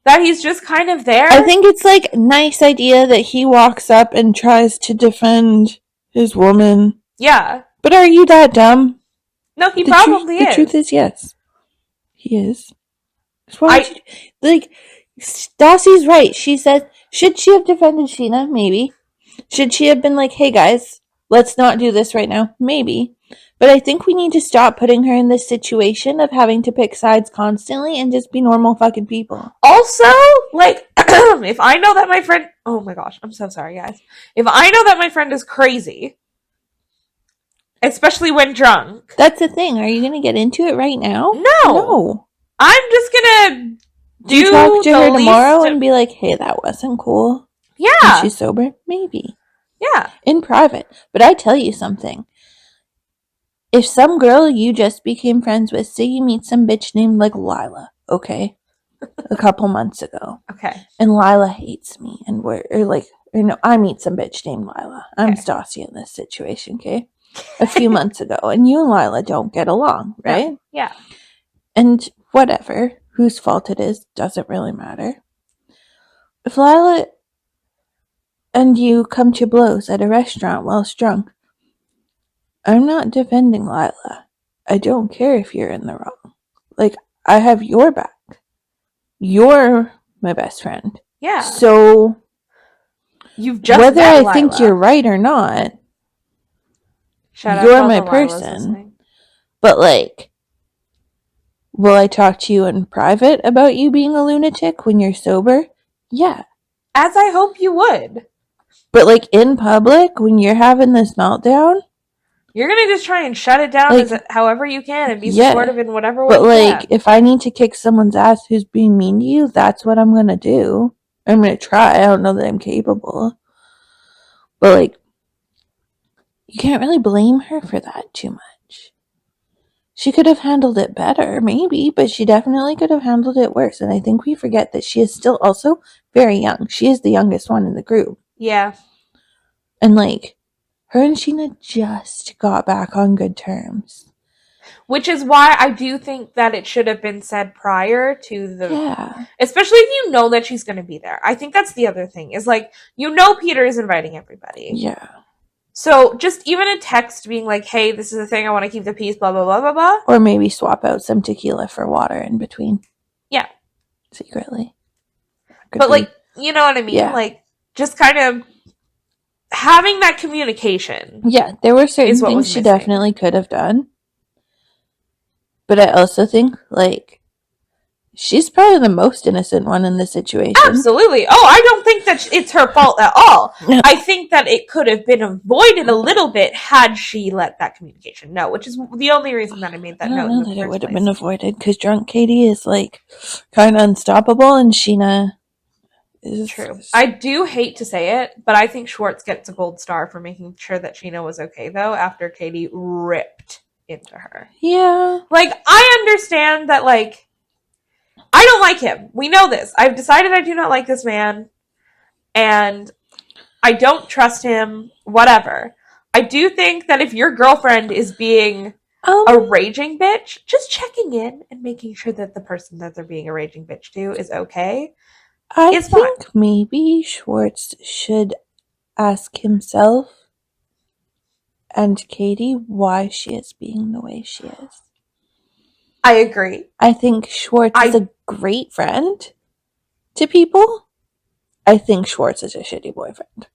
that he's just kind of there. I think it's, like, a nice idea that he walks up and tries to defend his woman. Yeah. But are you that dumb? No, he probably is. The truth is, yes. He is. Like, Stassi's right. She said, should she have defended Sheena? Maybe. Should she have been like, hey guys, let's not do this right now? Maybe. But I think we need to stop putting her in this situation of having to pick sides constantly and just be normal fucking people. Also, like, if I know that my friend... Oh my gosh, I'm so sorry, guys. If I know that my friend is crazy, especially when drunk... That's the thing. Are you going to get into it right now? No. I'm just gonna do you talk to her tomorrow and be like, hey, that wasn't cool? Yeah. When she's sober? Maybe. Yeah. In private. But I tell you something. If some girl you just became friends with, say you meet some bitch named, like, Lila, okay? A couple months ago. Okay. And Lila hates me. And I meet some bitch named Lila. I'm Stassi in this situation, okay? A few months ago. And you and Lila don't get along, right? Yeah. And whatever. Whose fault it is doesn't really matter. If Lila and you come to blows at a restaurant whilst drunk, I'm not defending Lila. I don't care if you're in the wrong. Like, I have your back. You're my best friend. Yeah. So, you've just whether met I Lila. think you're right or not, you're my person. But, like, will I talk to you in private about you being a lunatic when you're sober? Yeah. As I hope you would. But, like, in public, when you're having this meltdown, you're gonna just try and shut it down however you can and be supportive in whatever way you can. But, if I need to kick someone's ass who's being mean to you, that's what I'm gonna do. I'm gonna try. I don't know that I'm capable. But, like, you can't really blame her for that too much. She could have handled it better, maybe, but she definitely could have handled it worse. And I think we forget that she is still also very young. She is the youngest one in the group. Yeah. And, like, Her and Sheena just got back on good terms. Which is why I do think that it should have been said prior to the... Yeah. Especially if you know that she's going to be there. I think that's the other thing. Is like, you know Peter is inviting everybody. Yeah. So just even a text being like, hey, this is the thing, I want to keep the peace, blah, blah, blah, blah, blah. Or maybe swap out some tequila for water in between. Yeah. Secretly. But like, you know what I mean? Yeah. Like, just kind of having that communication. Yeah, there were certain things she definitely could have done. But I also think, like, she's probably the most innocent one in this situation. Absolutely. Oh, I don't think that it's her fault at all. No. I think that it could have been avoided a little bit had she let that communication know, which is the only reason that I made that note. I don't know that it would have been avoided, because drunk Katie is, like, kind of unstoppable, and Sheena is... True. I do hate to say it, but I think Schwartz gets a gold star for making sure that Sheena was okay, though, after Katie ripped into her. Yeah. Like, I understand that, like, I don't like him. We know this. I've decided I do not like this man, and I don't trust him, whatever. I do think that if your girlfriend is being a raging bitch, just checking in and making sure that the person that they're being a raging bitch to is okay. I think maybe Schwartz should ask himself and Katie why she is being the way she is. I agree. I think Schwartz is a great friend to people. I think Schwartz is a shitty boyfriend.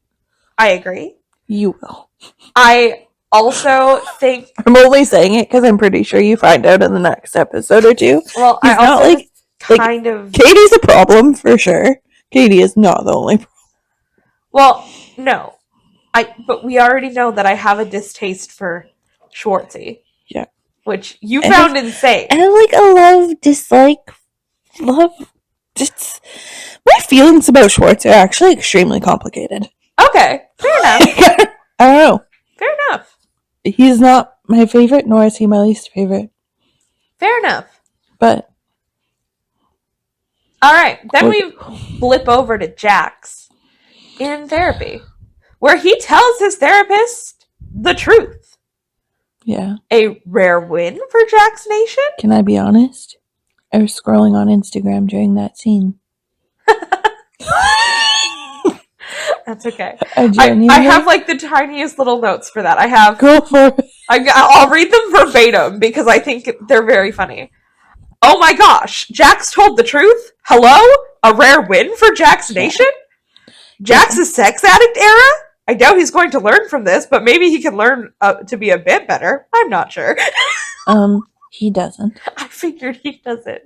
I agree. You will. I also think... I'm only saying it because I'm pretty sure you find out in the next episode or two. Well, He's I also not kind of... Katie's a problem, for sure. Katie is not the only problem. Well, no. But we already know that I have a distaste for Schwartzy. Yeah. Which you found insane. And like a just my feelings about Schwartz are actually extremely complicated. Okay, fair enough. I don't know. Fair enough. He's not my favorite, nor is he my least favorite. Fair enough. But alright, then we blip over to Jax in therapy, where he tells his therapist the truth. Yeah. A rare win for Jax Nation? Can I be honest? I was scrolling on Instagram during that scene. That's okay. I have like the tiniest little notes for that. I have... Go for it. I'll read them verbatim because I think they're very funny. Oh my gosh, Jax told the truth? Hello? A rare win for Jax Nation? Jax's sex addict era? I doubt he's going to learn from this, but maybe he can learn to be a bit better. I'm not sure. He doesn't. I figured he doesn't.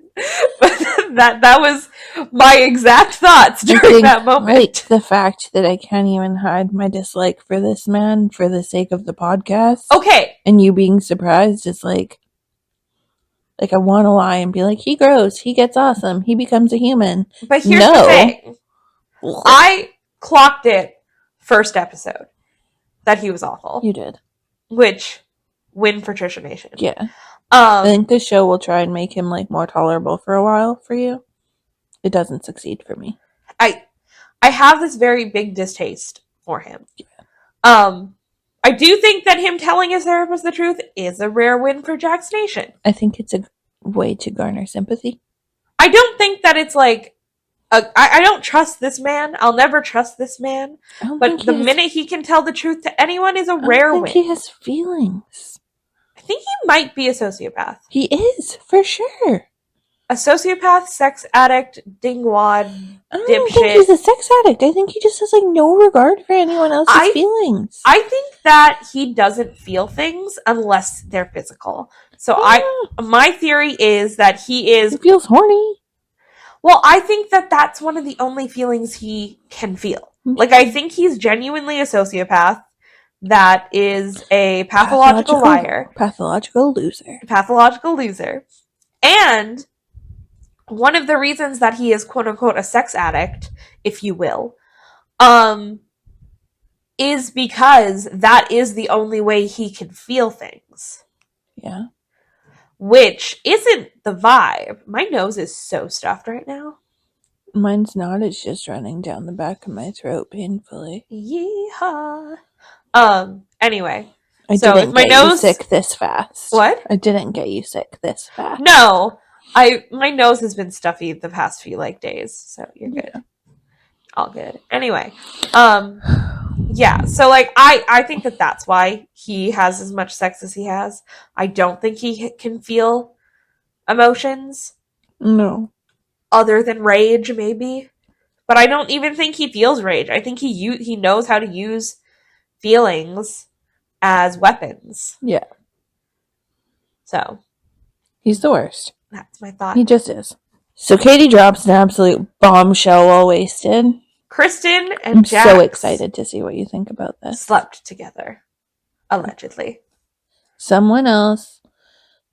But that was my exact thoughts during that moment. Like the fact that I can't even hide my dislike for this man for the sake of the podcast. Okay. And you being surprised is like I want to lie and be like, he grows, he gets awesome, he becomes a human. But here's the thing. I clocked it first episode that he was awful. You did. Which, win for Trisha Nation. Yeah. I think this show will try and make him like more tolerable for a while for you. It doesn't succeed for me. I have this very big distaste for him. Yeah. I do think that him telling his therapist the truth is a rare win for Jax Nation. I think it's a way to garner sympathy. I don't think that it's like I don't trust this man. I'll never trust this man. But the minute he can tell the truth to anyone is a rare win. He has feelings. I think he might be a sociopath. He is, for sure. A sociopath, sex addict, dingwad, I don't dipshit. think he's a sex addict. I think he just has like no regard for anyone else's feelings. I think that he doesn't feel things unless they're physical. So my theory is that he feels horny. Well, I think that that's one of the only feelings he can feel. Like, I think he's genuinely a sociopath that is a pathological liar. Pathological loser. Pathological loser. And one of the reasons that he is quote-unquote a sex addict, if you will, is because that is the only way he can feel things. Yeah. Which isn't the vibe. My nose is so stuffed right now. Mine's not. It's just running down the back of my throat painfully. Yeehaw. Anyway. I So didn't if my get you nose sick this fast. What? I didn't get you sick this fast. No. My nose has been stuffy the past few days, so you're good. Yeah. All good. Anyway, yeah. So I think that's why he has as much sex as he has. I don't think he can feel emotions. No. Other than rage, maybe. But I don't even think he feels rage. I think he knows how to use feelings as weapons. Yeah. So. He's the worst. That's my thought. He just is. So Katie drops an absolute bombshell while wasted. Kristen and I'm Jax so excited to see what you think about this. slept together. Allegedly. Someone else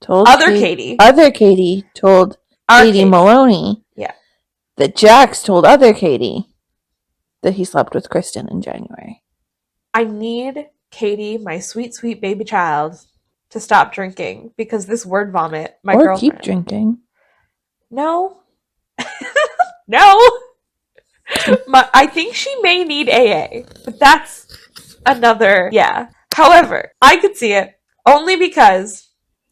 told Katie. Other Katie told Katie Maloney. Yeah. That Jax told other Katie that he slept with Kristen in January. I need Katie, my sweet, sweet baby child, to stop drinking because this word vomit, my or girlfriend. keep drinking. No. No. I think she may need AA, but that's another, yeah. However, I could see it only because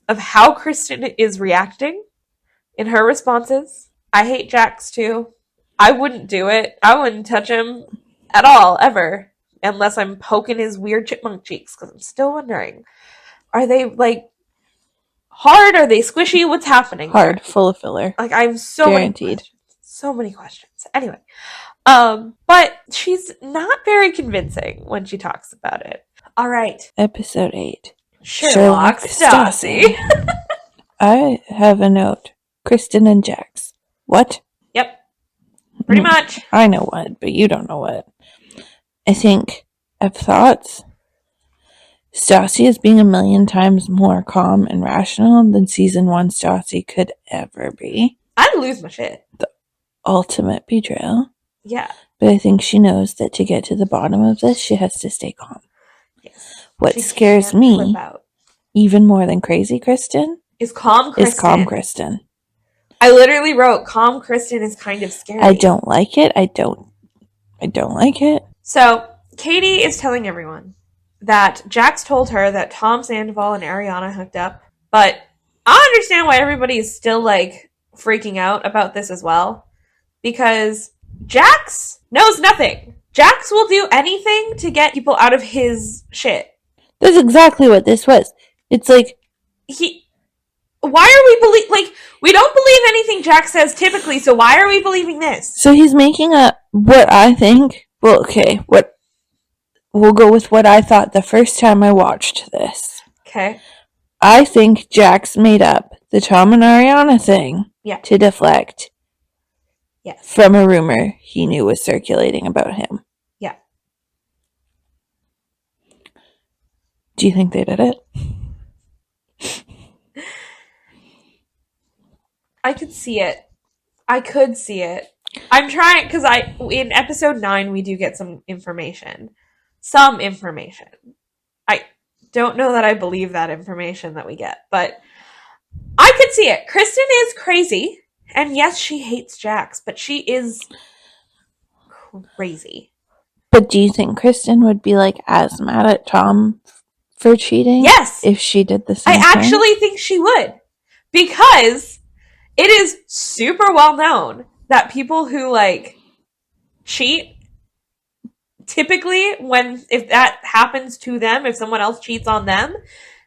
of how Kristen is reacting in her responses. I hate Jax too. I wouldn't do it. I wouldn't touch him at all, ever. Unless I'm poking his weird chipmunk cheeks, because I'm still wondering. Are they, hard? Are they squishy? What's happening Hard, there? full of filler. I'm so guaranteed. many questions. So many questions. Anyway. But she's not very convincing when she talks about it. All right. Episode 8. Sherlock Stassi. I have a note. Kristen and Jax. What? Yep. Pretty much. I know what, but you don't know what. I think I have thoughts. Stassi is being a million times more calm and rational than season 1 Stassi could ever be. I'd lose my shit. The ultimate betrayal. Yeah. But I think she knows that to get to the bottom of this, she has to stay calm. Yes. What she scares me, even more than crazy Kristen, is calm Kristen. I literally wrote, calm Kristen is kind of scary. I don't like it. I don't like it. So, Katie is telling everyone that Jax told her that Tom Sandoval and Ariana hooked up, but I understand why everybody is still, freaking out about this as well, because Jax knows nothing. Jax will do anything to get people out of his shit. That's exactly what this was. It's why are we we don't believe anything Jax says typically, so why are we believing this? So he's making up what I think, we'll go with what I thought the first time I watched this. Okay. I think Jax made up the Tom and Ariana thing to deflect from a rumor he knew was circulating about him. Yeah. Do you think they did it? I could see it. I'm trying, because in episode 9 we do get some information. I don't know that I believe that information that we get, but I could see it. Kristen is crazy, and yes, she hates Jax, but she is crazy. But do you think Kristen would be as mad at Tom for cheating? Yes. If she did the same thing? I actually think she would, because it is super well known that people who cheat, typically if that happens to them, if someone else cheats on them,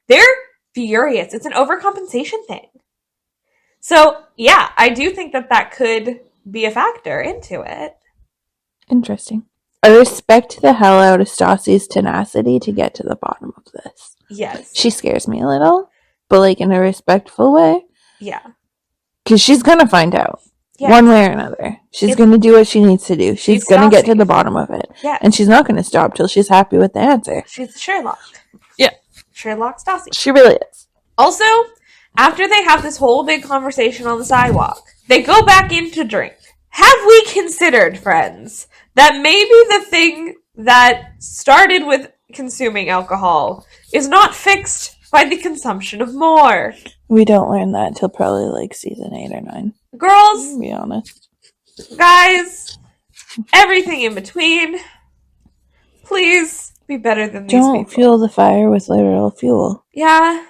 they're furious. It's an overcompensation thing. So yeah, I do think that could be a factor into it. Interesting. I respect the hell out of Stassi's tenacity to get to the bottom of this. Yes. She scares me a little, but in a respectful way. Yeah. Because she's going to find out. Yeah. One way or another. She's going to do what she needs to do. She's going to get to the bottom of it. Yeah. And she's not going to stop till she's happy with the answer. She's Sherlock. Yeah. Sherlock Stassi. She really is. Also, after they have this whole big conversation on the sidewalk, they go back in to drink. Have we considered, friends, that maybe the thing that started with consuming alcohol is not fixed by the consumption of more? We don't learn that until probably season 8 or 9. Girls, to be honest. Guys, everything in between. Please Be better than these Don't people. fuel the fire with literal fuel. Yeah,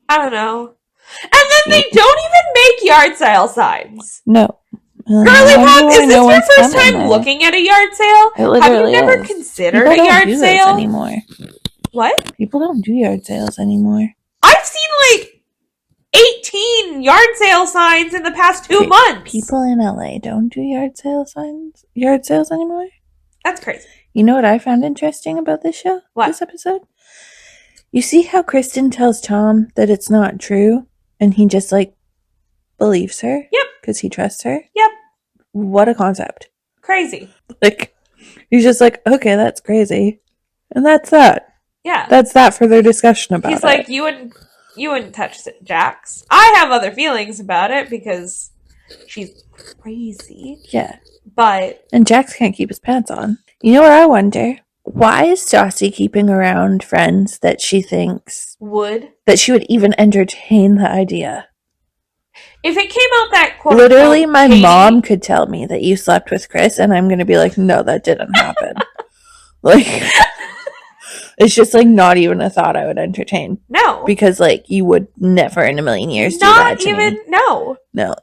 I don't know. And then they don't even make yard sale signs. No. Girly Pop, is this your first time there. looking at a yard sale? It literally Have you never is. considered People a don't yard do sale those anymore? What? People don't do yard sales anymore. I've seen like 18 yard sale signs in the past 2 months. People in LA don't do yard sales anymore? That's crazy. You know what I found interesting about this show? What? This episode? You see how Kristen tells Tom that it's not true and he just like believes her? Yep. Because he trusts her? Yep. What a concept. Crazy. Like, he's just like, okay, that's crazy. And that's that. Yeah. That's that for their discussion about it. He's like, you wouldn't touch Jax. I have other feelings about it because she's crazy. Yeah. But... And Jax can't keep his pants on. You know what I wonder? Why is Stassi keeping around friends that she thinks... that she would even entertain the idea? If it came out that quote... Literally, my mom could tell me that you slept with Chris, and I'm going to be like, no, that didn't happen. Like... It's just, like, not even a thought I would entertain. No. Because, like, you would never in a million years do that to me. Not even, no. No.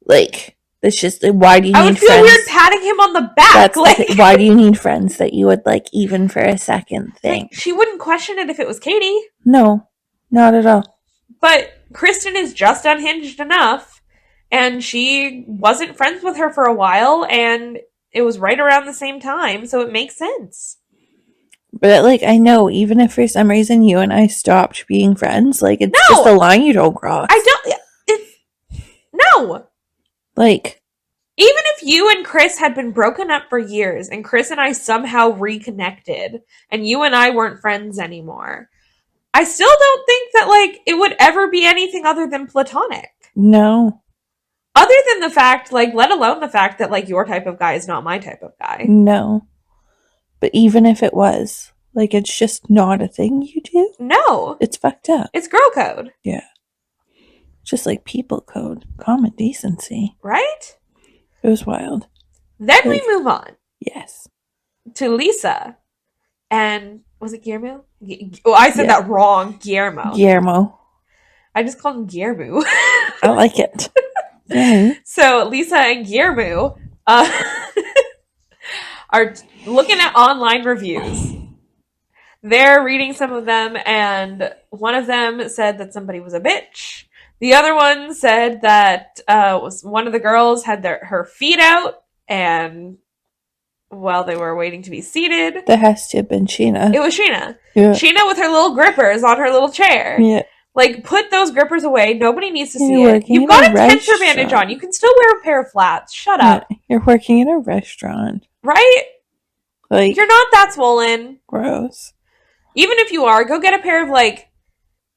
Like, it's just, why do you need friends? I would feel weird patting him on the back. That's like, why do you need friends that you would, like, even for a second think? Like, she wouldn't question it if it was Katie. No. Not at all. But Kristen is just unhinged enough, and she wasn't friends with her for a while, and it was right around the same time, so it makes sense. But, like, I know, even if for some reason you and I stopped being friends, like, it's just a line you don't cross. No! Like... Even if you and Chris had been broken up for years, and Chris and I somehow reconnected, and you and I weren't friends anymore, I still don't think that, like, it would ever be anything other than platonic. No. Other than the fact, like, let alone the fact that, like, your type of guy is not my type of guy. No. But even if it was, like, it's just not a thing you do. No. It's fucked up. It's girl code. Yeah. Just like people code. Common decency. Right? It was wild. Then we move on. Yes. To Lisa. And, was it Guillermo? I said that wrong. Guillermo. I just called him Guillermo. I like it. Yeah. So, Lisa and Guillermo are looking at online reviews. They're reading some of them, and one of them said that somebody was a bitch. The other one said that was one of the girls had her feet out, and while they were waiting to be seated. That has to have been Sheena. It was Sheena. Yeah. Sheena with her little grippers on her little chair. Yeah. Like, put those grippers away. Nobody needs to see it. You've got a tensor bandage on. You can still wear a pair of flats. Shut up. You're working in a restaurant. Right? Like, you're not that swollen. Gross. Even if you are, go get a pair of, like,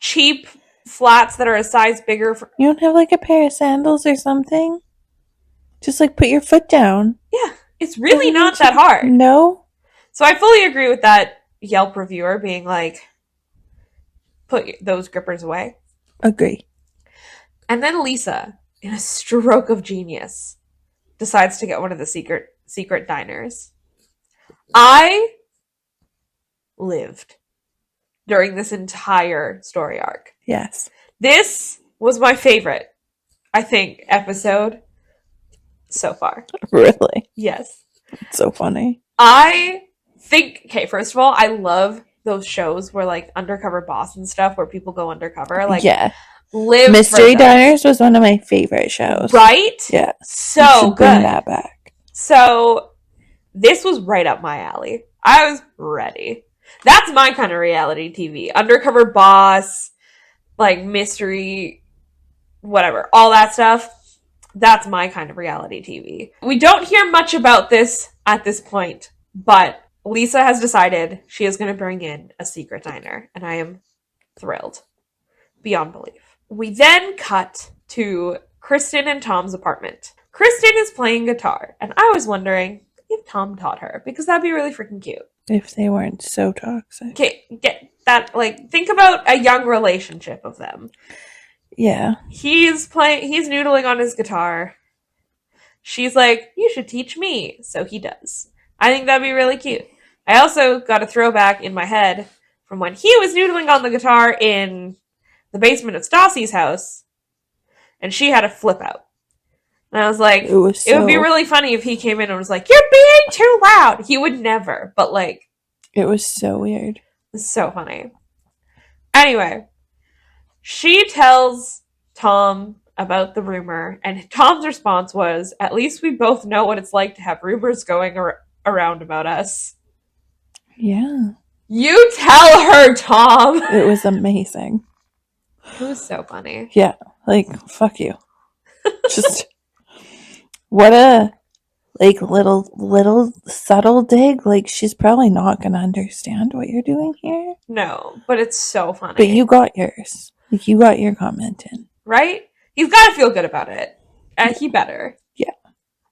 cheap flats that are a size bigger. You don't have, like, a pair of sandals or something? Just, like, put your foot down. Yeah. It's really not that hard. No? So I fully agree with that Yelp reviewer being like, put those grippers away. Agree. And then Lisa, in a stroke of genius, decides to get one of the secret diners. I lived during this entire story arc. Yes. This was my favorite, I think, episode so far. Really? Yes. It's so funny. I think, okay, first of all, I love those shows where, like, undercover boss and stuff where people go undercover. Like, yeah. Live Mystery Diners was one of my favorite shows. Right? Yeah. So good. Bring that back. So this was right up my alley. I was ready. That's my kind of reality TV. Undercover boss, like mystery, whatever, all that stuff. That's my kind of reality TV. We don't hear much about this at this point, but Lisa has decided she is going to bring in a secret diner, and I am thrilled. Beyond belief. We then cut to Kristen and Tom's apartment. Kristen is playing guitar, and I was wondering if Tom taught her, because that'd be really freaking cute. If they weren't so toxic. Okay, get that, like, think about a young relationship of them. Yeah. He's noodling on his guitar. She's like, you should teach me. So he does. I think that'd be really cute. I also got a throwback in my head from when he was noodling on the guitar in the basement of Stassi's house, and she had a flip out. And I was like, it would be really funny if he came in and was like, "You're being too loud." He would never, but like, it was so weird. It's so funny. Anyway, she tells Tom about the rumor, and Tom's response was, "At least we both know what it's like to have rumors going around about us." Yeah. You tell her, Tom! It was amazing. It was so funny. Yeah, like, fuck you. Just, what a, like, little subtle dig. Like, she's probably not gonna understand what you're doing here. No, but it's so funny. But you got yours. Like, you got your comment in. Right? He's gotta feel good about it. And he better. Yeah.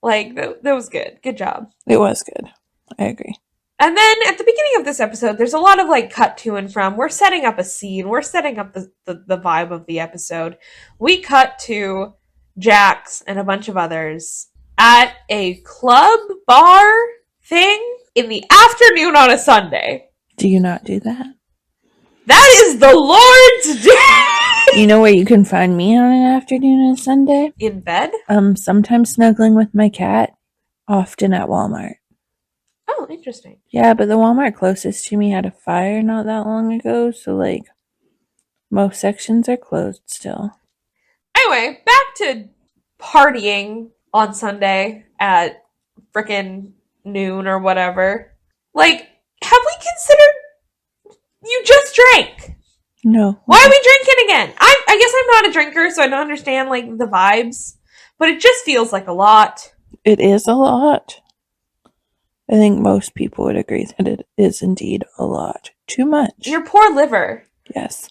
Like, that was good. Good job. It was good. I agree. And then at the beginning of this episode, there's a lot of like cut to and from. We're setting up a scene. We're setting up the vibe of the episode. We cut to Jax and a bunch of others at a club bar thing in the afternoon on a Sunday. Do you not do that? That is the Lord's day! You know where you can find me on an afternoon on Sunday? In bed? Sometimes snuggling with my cat, often at Walmart. Oh, interesting. Yeah, but the Walmart closest to me had a fire not that long ago, so, like, most sections are closed still. Anyway, back to partying on Sunday at frickin' noon or whatever. Like, have we considered you just drank? No. Why are we drinking again? I guess I'm not a drinker, so I don't understand, like, the vibes. But it just feels like a lot. It is a lot. I think most people would agree that it is indeed a lot. Too much. Your poor liver. Yes.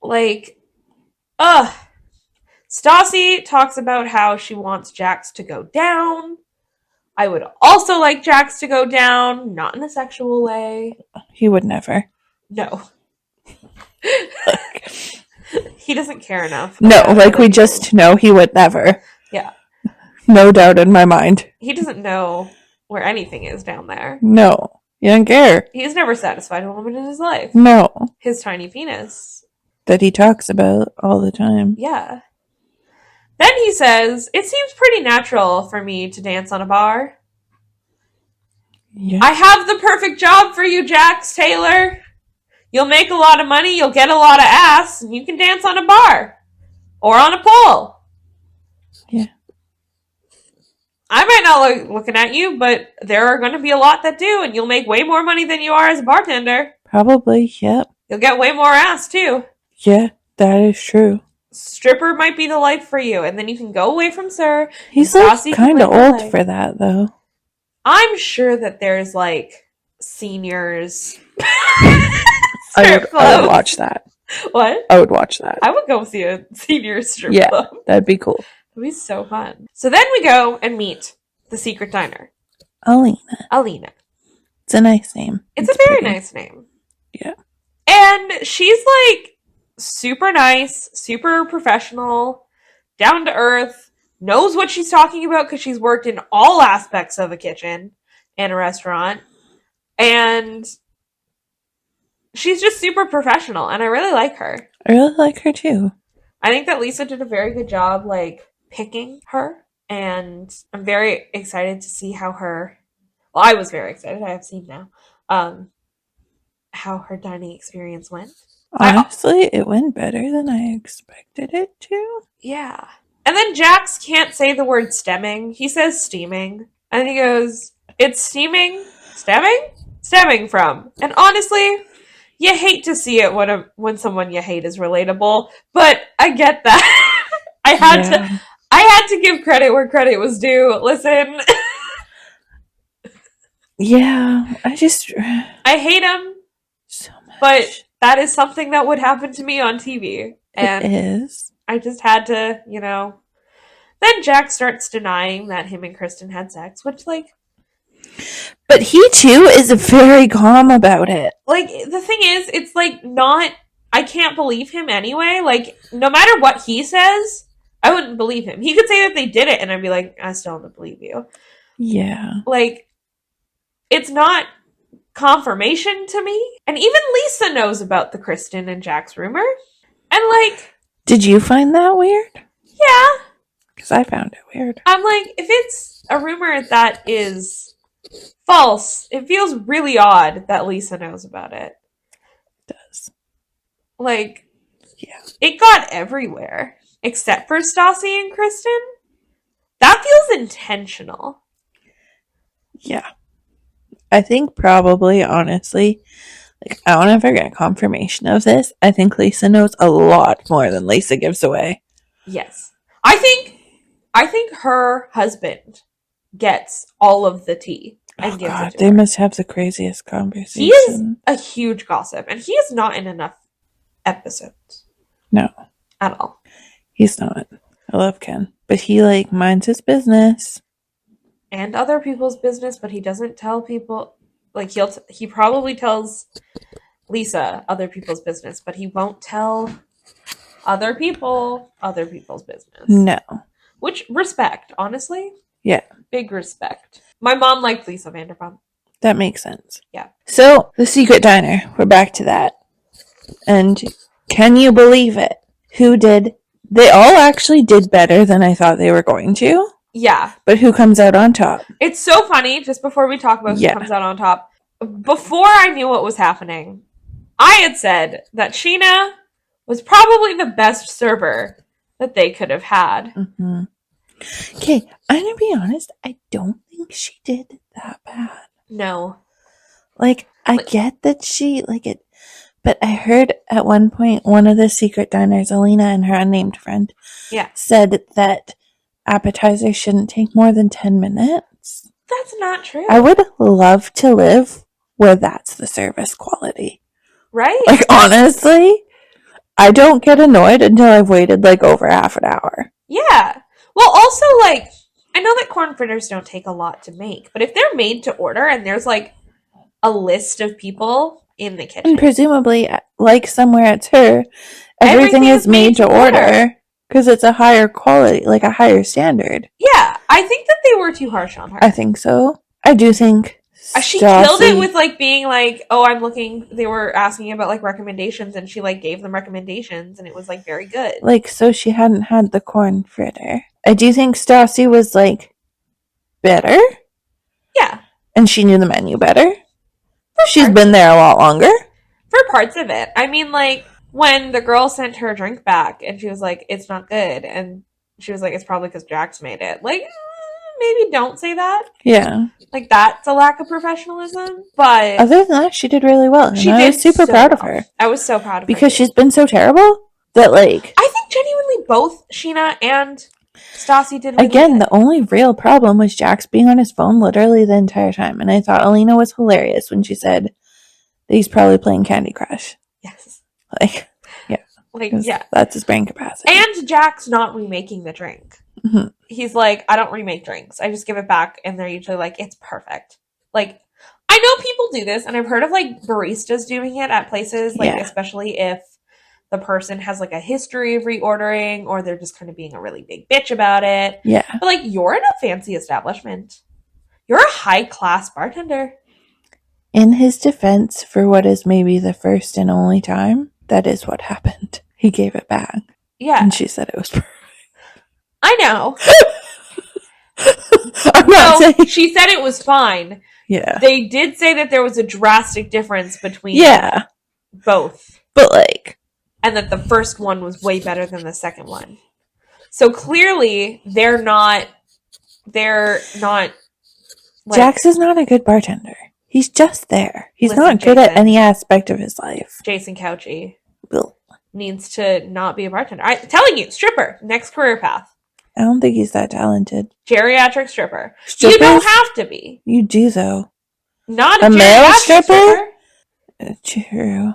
Like, ugh. Stassi talks about how she wants Jax to go down. I would also like Jax to go down, not in a sexual way. He would never. No. He doesn't care enough. No, like we just know he would never. Yeah. No doubt in my mind. He doesn't know where anything is down there. No. He doesn't care. He's never satisfied a woman in his life. No. His tiny penis. That he talks about all the time. Yeah. Then he says, "It seems pretty natural for me to dance on a bar. Yeah. I have the perfect job for you, Jax Taylor. You'll make a lot of money, you'll get a lot of ass, and you can dance on a bar. Or on a pole. Yeah. I might not like looking at you, but there are going to be a lot that do, and you'll make way more money than you are as a bartender. Probably, yep. You'll get way more ass, too. Yeah, that is true. Stripper might be the life for you, and then you can go away from Sir. He's like kind of old for that, though. I'm sure that there's like seniors. I would watch that. What? I would watch that. I would go see a senior strip club. That'd be cool. It'd be so fun. So then we go and meet the secret diner. Alina. It's a nice name. It's a very nice name. Yeah. And she's like super nice, super professional, down to earth, knows what she's talking about because she's worked in all aspects of a kitchen and a restaurant. And she's just super professional, and I really like her. I really like her too. I think that Lisa did a very good job, like, picking her, and I'm very excited to see how her, well, I was very excited, I have seen now, how her dining experience went. Honestly, it went better than I expected it to. Yeah. And then Jax can't say the word stemming. He says steaming. And he goes, "It's steaming? Stemming? Stemming from." And honestly, you hate to see it when someone you hate is relatable, but I get that. I had to give credit where credit was due. Listen. Yeah, I hate him so much. But that is something that would happen to me on TV. And it is. I just had to, Then Jack starts denying that him and Kristen had sex, which, like... But he, too, is very calm about it. Like, the thing is, it's, like, not... I can't believe him anyway. Like, no matter what he says, I wouldn't believe him. He could say that they did it, and I'd be like, I still don't believe you. Yeah. Like, it's not confirmation to me. And even Lisa knows about the Kristen and Jax rumor. And like, Did you find that weird? yeah. Because I found it weird. I'm like, if it's a rumor that is false, it feels really odd that Lisa knows about it. It does. Like, Yeah. it got everywhere. Except for Stassi and Kristen. That feels intentional. Yeah. I think probably, honestly, like, I don't ever get confirmation of this. I think Lisa knows a lot more than Lisa gives away. Yes. I think her husband gets all of the tea and Oh gives God, it to they her. must have the craziest conversation. He is a huge gossip, and he is not in enough episodes. No. At all. He's not. I love Ken. But he, like, minds his business. And other people's business, but he doesn't tell people. Like, he probably tells Lisa other people's business, but he won't tell other people's business. No. Which, respect, honestly. Yeah. Big respect. My mom liked Lisa Vanderpump. That makes sense. Yeah. So, the secret diner. We're back to that. And can you believe it? Who did? They all actually did better than I thought they were going to. Yeah. But who comes out on top? It's so funny, just before we talk about who comes out on top. Before I knew what was happening, I had said that Sheena was probably the best server that they could have had. Mm-hmm. Okay, I'm gonna be honest, I don't think she did that bad. No. Like, I get that she, like, it, but I heard at one point one of the secret diners, Alina and her unnamed friend, said that appetizers shouldn't take more than 10 minutes. That's not true. I would love to live where that's the service quality. Right? Like, honestly, I don't get annoyed until I've waited, like, over half an hour. Yeah. Well, also, like, I know that corn fritters don't take a lot to make, but if they're made to order and there's, like, a list of people in the kitchen. And presumably, like somewhere it's her, everything is made to order. Because it's a higher quality, like a higher standard. Yeah, I think that they were too harsh on her. I think so. I do think she killed it with, like, being like, oh, I'm looking, they were asking about, like, recommendations, and she, like, gave them recommendations, and it was, like, very good. Like, so she hadn't had the corn fritter. I do think Stassi was, like, better. Yeah. And she knew the menu better. She's been there a lot longer. For parts of it. I mean, like, when the girl sent her drink back, and she was like, it's not good, and she was like, it's probably because Jax made it. Like, maybe don't say that. Yeah. Like, that's a lack of professionalism, but other than that, she did really well. And I was super proud of her. I was so proud of her. Because she's been so terrible that, like... I think genuinely both Sheena and Stassi did really Again, good. the only real problem was Jax being on his phone literally the entire time. And I thought Alina was hilarious when she said that he's probably playing Candy Crush. Yes. Like, yeah. Like, yeah. That's his brain capacity. And Jax not remaking the drink. Mm-hmm. He's like, I don't remake drinks. I just give it back, and they're usually like, it's perfect. Like, I know people do this, and I've heard of, like, baristas doing it at places, like, especially if the person has, like, a history of reordering, or they're just kind of being a really big bitch about it. Yeah. But, like, you're in a fancy establishment. You're a high-class bartender. In his defense, for what is maybe the first and only time, that is what happened. He gave it back. Yeah. And she said it was perfect. I know. I'm not saying... She said it was fine. Yeah. They did say that there was a drastic difference between both. But, like... And that the first one was way better than the second one. So clearly, they're not... Like, Jax is not a good bartender. He's just there. He's listen, not good at any aspect of his life. Jason Couchy Will. needs to not be a bartender. I'm telling you, stripper. Next career path. I don't think he's that talented. Geriatric stripper. Strippers? You don't have to be. You do, though. Not a male stripper? True.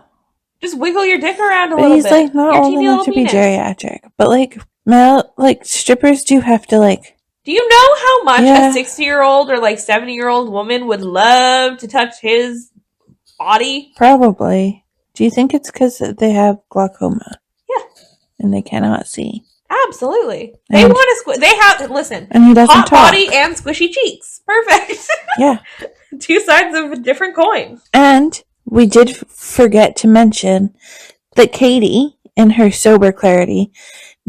Just wiggle your dick around a But little he's, bit. like, not Your old teeny enough to little be penis. geriatric. But, like, male, like, strippers do have to, like... Do you know how much a 60-year-old or, like, 70-year-old woman would love to touch his body? Probably. Do you think it's because they have glaucoma? Yeah. And they cannot see? Absolutely. They want to they have, listen. And he doesn't hot talk. body and squishy cheeks. Perfect. Yeah. Two sides of a different coin. And we did forget to mention that Katie, in her sober clarity,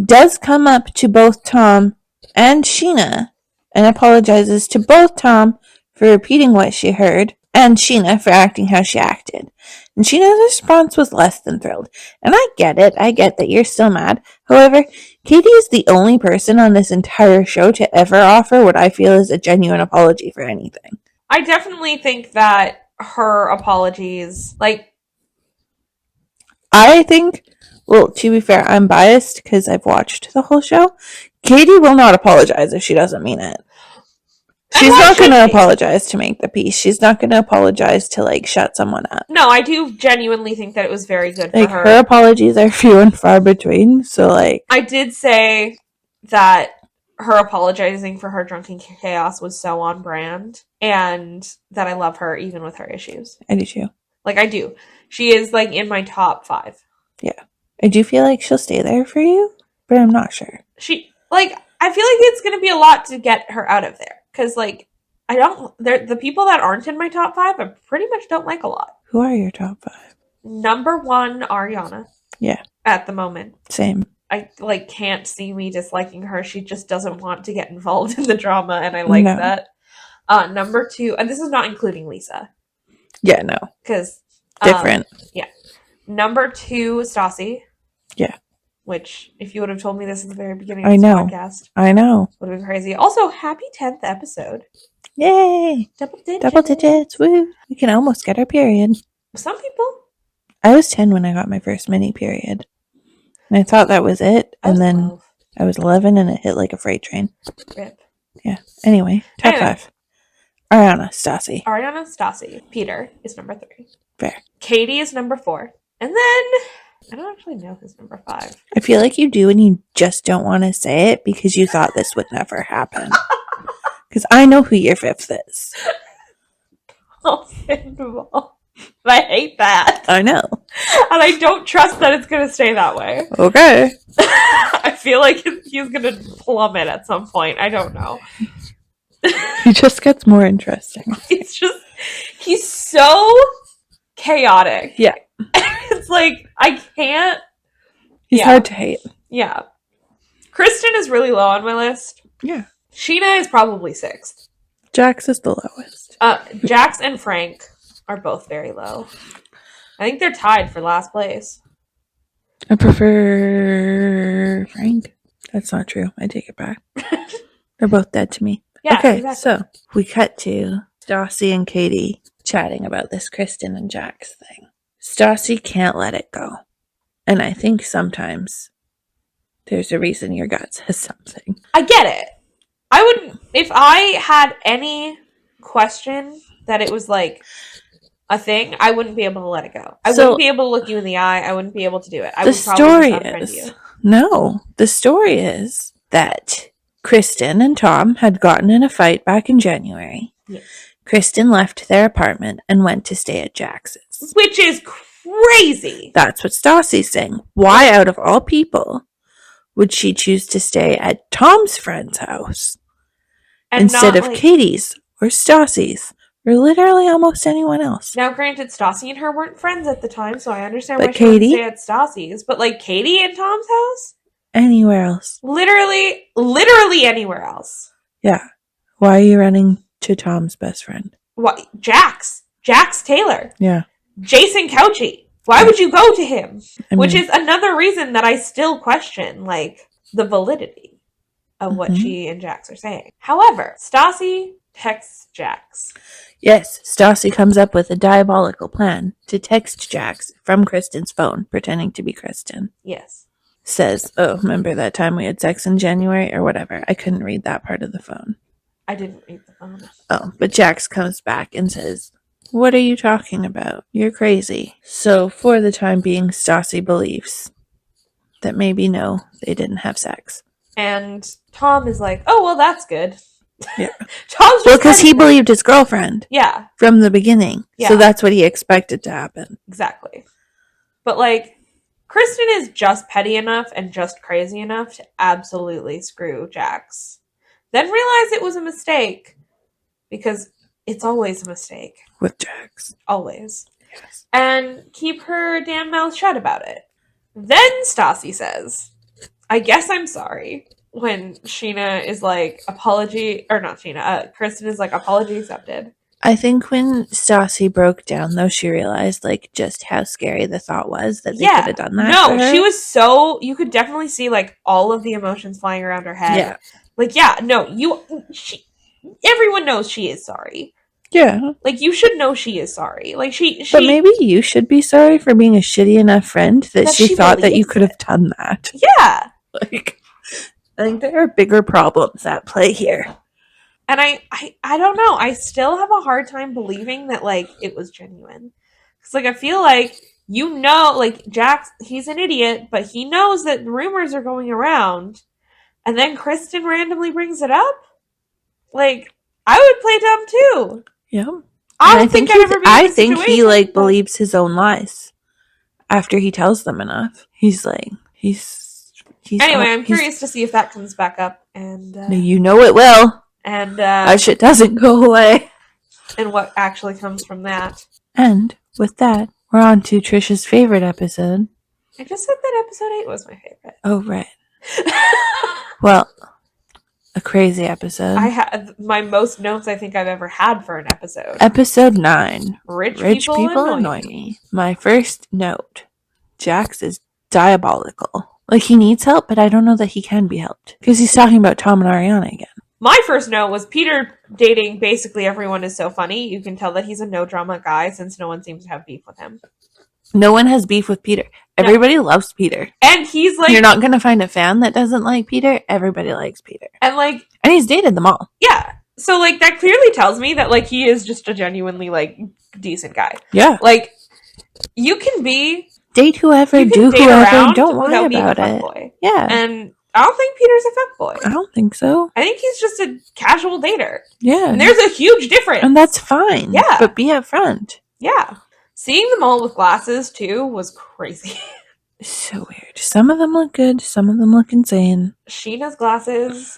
does come up to both Tom and Sheena and apologizes to both Tom for repeating what she heard and Sheena for acting how she acted. And Sheena's response was less than thrilled. And I get it. I get that you're still mad. However, Katie is the only person on this entire show to ever offer what I feel is a genuine apology for anything. I definitely think that her apologies, like... I think, well, to be fair, I'm biased because I've watched the whole show. Katie will not apologize if she doesn't mean it. She's not going to apologize to make the peace. She's not going to apologize to, like, shut someone up. No, I do genuinely think that it was very good for her. Her apologies are few and far between, so, like... I did say that her apologizing for her drunken chaos was so on brand, and that I love her even with her issues. I do too. Like, I do. She is, like, in my top 5. Yeah. I do feel like she'll stay there for you, but I'm not sure. I feel like it's going to be a lot to get her out of there. Because, like, the people that aren't in my top 5, I pretty much don't like a lot. Who are your top 5? Number 1, Ariana. Yeah. At the moment. Same. I, like, can't see me disliking her. She just doesn't want to get involved in the drama, and I like that. Number 2, and this is not including Lisa. Yeah, no. Because... different. Yeah. Number 2, Stassi. Yeah. Which, if you would have told me this at the very beginning of this podcast, I know. would have been crazy. Also, happy 10th episode. Yay! Double digits, woo! We can almost get our period. Some people. I was 10 when I got my first mini period. And I thought that was it. And then 12. I was 11 and it hit like a freight train. Rip. Yeah. Anyway, top 5. Ariana, Stassi. Peter is number 3. Fair. Katie is number 4. And then, I don't actually know who's number 5. I feel like you do and you just don't want to say it because you thought this would never happen. Because I know who your 5th is. Paul Sandoval. I hate that. I know. And I don't trust that it's going to stay that way. Okay. I feel like he's going to plummet at some point. I don't know. He just gets more interesting. He's so chaotic. Yeah. It's like, I can't. He's hard to hate. Yeah. Kristen is really low on my list. Yeah. Sheena is probably 6th. Jax is the lowest. Jax and Frank are both very low. I think they're tied for last place. I prefer Frank. That's not true. I take it back. They're both dead to me. Yeah, okay, exactly. So we cut to Stassi and Katie chatting about this Kristen and Jax thing. Stassi can't let it go. And I think sometimes there's a reason your gut says something. I get it. I wouldn't, if I had any question that it was like a thing, I wouldn't be able to let it go. I wouldn't be able to look you in the eye. I wouldn't be able to do it. I would probably just unfriend you. The story is that Kristen and Tom had gotten in a fight back in January. Yes. Kristen left their apartment and went to stay at Jax's. Which is crazy. That's what Stassi's saying. Why, out of all people, would she choose to stay at Tom's friend's house instead of Katie's or Stassi's or literally almost anyone else? Now, granted, Stassi and her weren't friends at the time, so I understand why she would stay at Stassi's. But, like, Katie and Tom's house? Anywhere else. Literally anywhere else. Yeah. Why are you running to Tom's best friend? What? Jax Taylor. Yeah. Jason Couchy. Why would you go to him? Which is another reason that I still question, like, the validity of what she and Jax are saying. However, Stassi texts Jax. Yes, Stassi comes up with a diabolical plan to text Jax from Kristen's phone, pretending to be Kristen. Yes. Says, oh, remember that time we had sex in January or whatever? I couldn't read that part of the phone. I didn't read the phone. Oh, but Jax comes back and says, what are you talking about? You're crazy. So, for the time being, Stassi believes that maybe no, they didn't have sex. And Tom is like, oh, well, that's good. Yeah. Tom's just because he believed his girlfriend. Yeah. From the beginning. Yeah. So that's what he expected to happen. Exactly. But, like, Kristen is just petty enough and just crazy enough to absolutely screw Jax. Then realize it was a mistake because It's always a mistake. With Jax. Always. Yes. And keep her damn mouth shut about it. Then Stassi says, I guess I'm sorry. When Sheena is like, apology, or not Sheena, Kristen is like, apology accepted. I think when Stassi broke down, though, she realized, like, just how scary the thought was that they could have done that. No, she was so, you could definitely see, like, all of the emotions flying around her head. Yeah. Like, yeah, no, everyone knows she is sorry. Yeah. Like, you should know she is sorry. Like, But maybe you should be sorry for being a shitty enough friend that she thought that you could have done that. Yeah. Like, I think there are bigger problems at play here. And I don't know. I still have a hard time believing that, like, it was genuine. Because, like, I feel like, you know, like, Jax, he's an idiot, but he knows that rumors are going around. And then Kristen randomly brings it up. Like, I would play dumb too. Yeah. I think I'd ever be in this he, situation, like, but believes his own lies. After he tells them enough. He's like, Anyway, I'm curious to see if that comes back up. And you know it will. And that shit doesn't go away. And what actually comes from that. And with that, we're on to Trisha's favorite episode. I just said that episode 8 was my favorite. Oh, right. Well, a crazy episode. I had my most notes I think I've ever had for an episode. Episode 9. Rich people annoy me. My first note. Jax is diabolical. Like, he needs help, but I don't know that he can be helped. Because he's talking about Tom and Ariana again. My first note was Peter dating basically everyone is so funny. You can tell that he's a no-drama guy since no one seems to have beef with him. No one has beef with Peter. Everybody loves Peter. And he's like... You're not going to find a fan that doesn't like Peter. Everybody likes Peter. And like... And he's dated them all. Yeah. So, like, that clearly tells me that, like, he is just a genuinely, like, decent guy. Yeah. Like, you can be... Date whoever, do whoever, don't worry about it. Boy. Yeah. And I don't think Peter's a fuckboy. I don't think so. I think he's just a casual dater. Yeah. And there's a huge difference. And that's fine. Yeah. But be upfront. Yeah. Seeing them all with glasses, too, was crazy. So weird. Some of them look good. Some of them look insane. Sheena's glasses...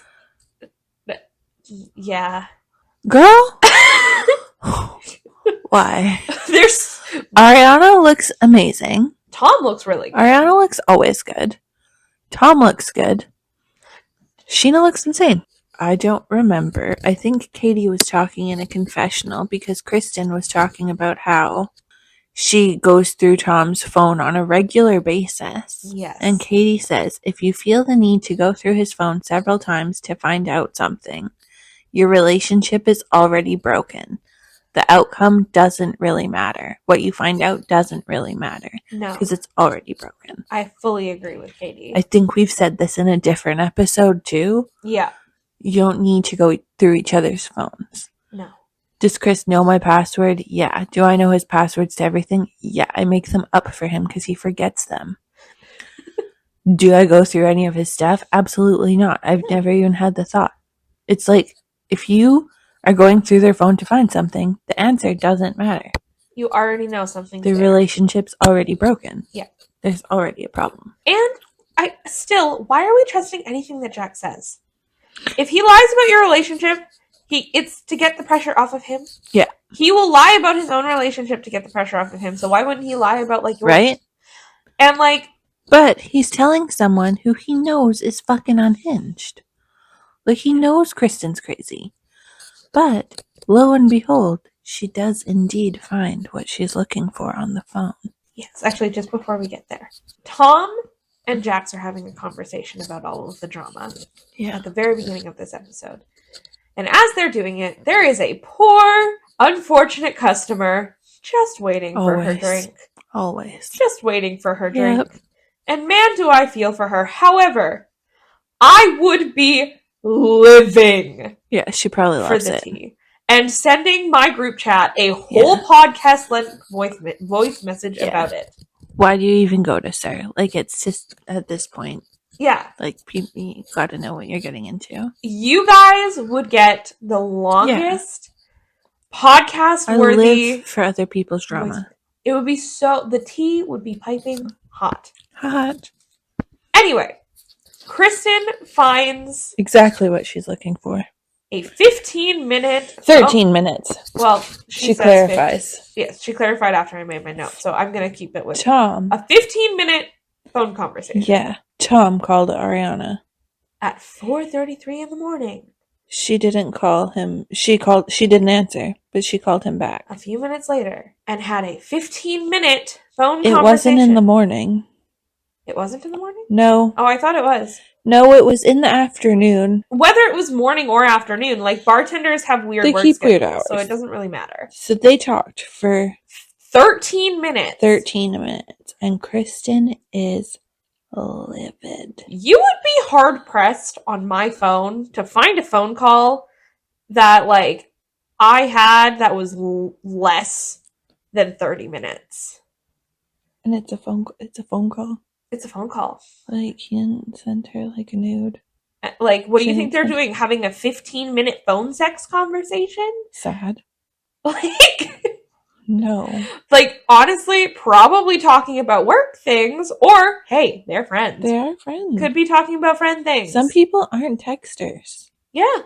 Yeah. Girl? Why? There's... Ariana looks amazing. Tom looks really good. Ariana looks always good. Tom looks good. Sheena looks insane. I don't remember. I think Katie was talking in a confessional because Kristen was talking about how she goes through Tom's phone on a regular basis. Yes. And Katie says, if you feel the need to go through his phone several times to find out something, your relationship is already broken. The outcome doesn't really matter. What you find out doesn't really matter. No. Because it's already broken. I fully agree with Katie. I think we've said this in a different episode too. Yeah. You don't need to go through each other's phones. No. Does Chris know my password? Yeah. Do I know his passwords to everything? Yeah. I make them up for him because he forgets them. Do I go through any of his stuff? Absolutely not. I've never even had the thought. It's like, if you are going through their phone to find something, the answer doesn't matter. You already know something. The relationship's already broken. Yeah. There's already a problem. And why are we trusting anything that Jack says? If he lies about your relationship, it's to get the pressure off of him. Yeah. He will lie about his own relationship to get the pressure off of him. So why wouldn't he lie about like yours? Right? And like, but he's telling someone who he knows is fucking unhinged. Like, he knows Kristen's crazy. But, lo and behold, she does indeed find what she's looking for on the phone. Yes, actually, just before we get there. Tom and Jax are having a conversation about all of the drama. Yeah. At the very beginning of this episode. And as they're doing it, there is a poor, unfortunate customer just waiting for her drink. Always. Just waiting for her drink. And man, do I feel for her. However, I would be living. Yeah, she probably loves it. Tea. And sending my group chat a whole podcast-length voice message about it. Why do you even go to Sir? Like, it's just, at this point. Yeah. Like, you gotta know what you're getting into. You guys would get the longest podcast-worthy... I live for other people's drama. It would be the tea would be piping hot. Hot. Anyway, Kristen finds... exactly what she's looking for. a 15-minute... 13 minutes. Well, she says clarifies. Yes, she clarified after I made my note, so I'm going to keep it with Tom. a 15-minute phone conversation. Yeah, Tom called Ariana. At 4:33 in the morning. She didn't call him. She didn't answer, but she called him back. A few minutes later, and had a 15-minute phone It conversation. wasn't in the morning. It wasn't in the morning? No. Oh, I thought it was. No, it was in the afternoon. Whether it was morning or afternoon, like bartenders have weird work keep schedules, weird hours. so it doesn't really matter. So they talked for 13 minutes. 13 minutes, and Kristen is livid. You would be hard pressed on my phone to find a phone call that like I had that was less than 30 minutes. And it's a phone call. It's a phone call. Like, he didn't send her like a nude. Like, what do you think they're doing? Having a 15-minute phone sex conversation? Sad. Like, no. Like, honestly, probably talking about work things, or, hey, they're friends. They are friends. Could be talking about friend things. Some people aren't texters. Yeah.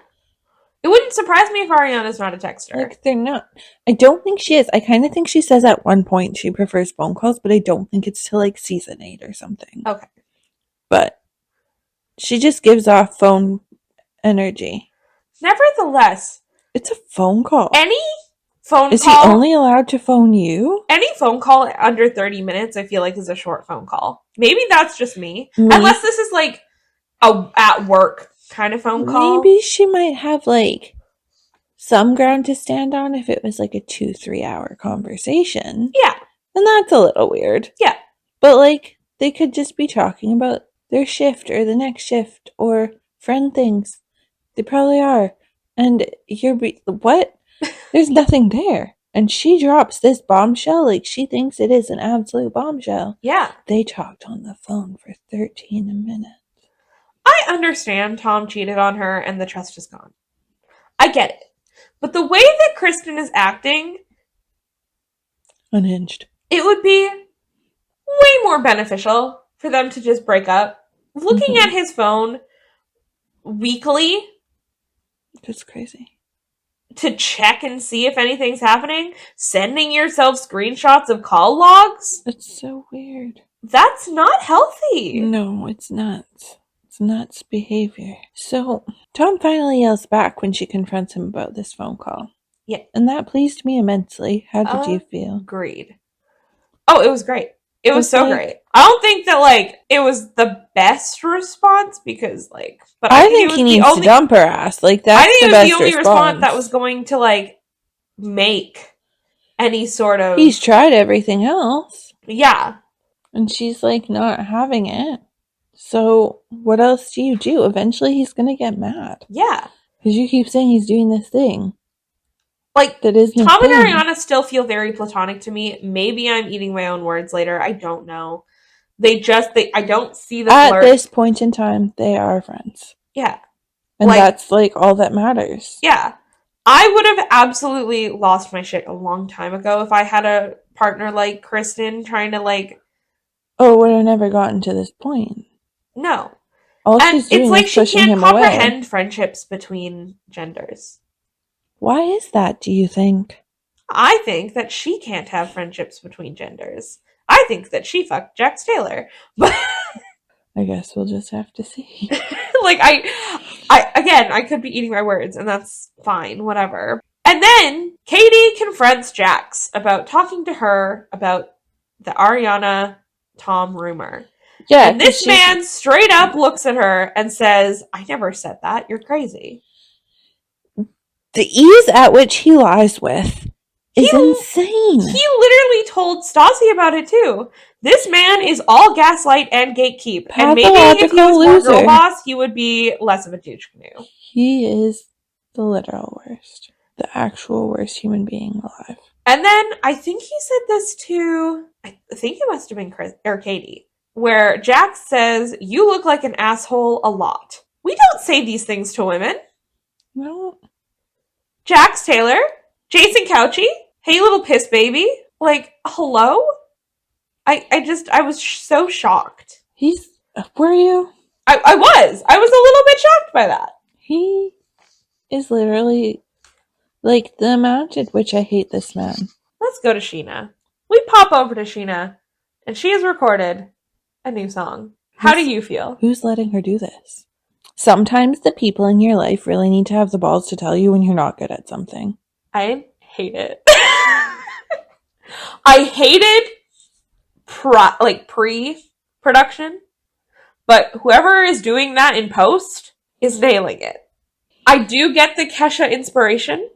It wouldn't surprise me if Ariana's not a texter. Like, they're not. I don't think she is. I kind of think she says at one point she prefers phone calls, but I don't think it's till, like, season 8 or something. Okay. But she just gives off phone energy. Nevertheless. It's a phone call. Any phone is call... Is he only allowed to phone you? Any phone call under 30 minutes, I feel like, is a short phone call. Maybe that's just me. Unless this is, like, a at work kind of phone call. Maybe she might have like some ground to stand on if it was like a 2-3 hour conversation. Yeah. And that's a little weird. Yeah. But like they could just be talking about their shift or the next shift or friend things. They probably are. And what? There's nothing there. And she drops this bombshell like she thinks it is an absolute bombshell. Yeah. They talked on the phone for 13 minutes. I understand Tom cheated on her and the trust is gone. I get it. But the way that Kristen is acting... Unhinged. It would be way more beneficial for them to just break up. Looking at his phone weekly... That's crazy. To check and see if anything's happening. Sending yourself screenshots of call logs. It's so weird. That's not healthy. No, it's not. Nuts behavior. So, Tom finally yells back when she confronts him about this phone call. Yeah. And that pleased me immensely. How did you feel? Agreed. Oh, it was great. It was so great. I don't think that, like, it was the best response because, like... But I think he needs to dump her ass. Like, that's the best response. I think it was the only response that was going to, like, make any sort of... He's tried everything else. Yeah. And she's, like, not having it. So, what else do you do? Eventually, he's going to get mad. Yeah. Because you keep saying he's doing this thing. Like, that isn't Tom and Ariana still feel very platonic to me. Maybe I'm eating my own words later. I don't know. I don't see the flirt. At this point in time, they are friends. Yeah. And that's, like, all that matters. Yeah. I would have absolutely lost my shit a long time ago if I had a partner like Kristen trying to, like... Oh, it would have never gotten to this point. No. All she's doing it's like is she pushing can't him comprehend away. friendships between genders. Why is that, do you think? I think that she can't have friendships between genders. I think that she fucked Jax Taylor. But I guess we'll just have to see. Like, I could be eating my words, and that's fine, whatever. And then Katie confronts Jax about talking to her about the Ariana-Tom rumor. Yeah, and this man straight up looks at her and says, I never said that. You're crazy. The ease at which he lies with is insane. He literally told Stassi about it too. This man is all gaslight and gatekeep. And maybe if he was more girl boss, he would be less of a douche canoe. He is the literal worst. The actual worst human being alive. And then I think he said this to, I think it must have been Chris or Katie, where Jax says, you look like an asshole a lot. We don't say these things to women. No. Jax Taylor, Jason Couchy, hey little piss baby. Like, hello? I was so shocked. Were you? I was a little bit shocked by that. is literally like the amount at which I hate this man. Let's go to Sheena. We pop over to Sheena, and she has recorded a new song. How do you feel? Who's letting her do this? Sometimes the people in your life really need to have the balls to tell you when you're not good at something. I hate it. I hated pre-production, but whoever is doing that in post is nailing it. I do get the Kesha inspiration.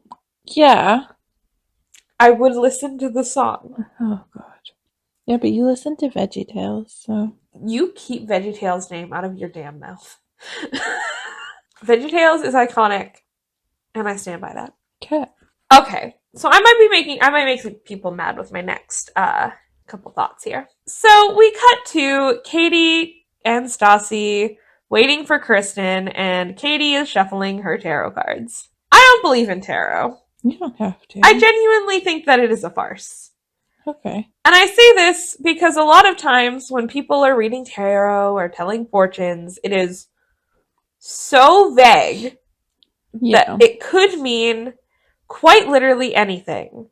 Yeah. I would listen to the song. Oh, God. Yeah, but you listen to VeggieTales, so... You keep VeggieTales' name out of your damn mouth. VeggieTales is iconic, and I stand by that. Okay, so I might make some people mad with my next couple thoughts here. So we cut to Katie and Stassi waiting for Kristen, and Katie is shuffling her tarot cards. I don't believe in tarot. You don't have to. I genuinely think that it is a farce. Okay. And I say this because a lot of times when people are reading tarot or telling fortunes, it is so vague that it could mean quite literally anything.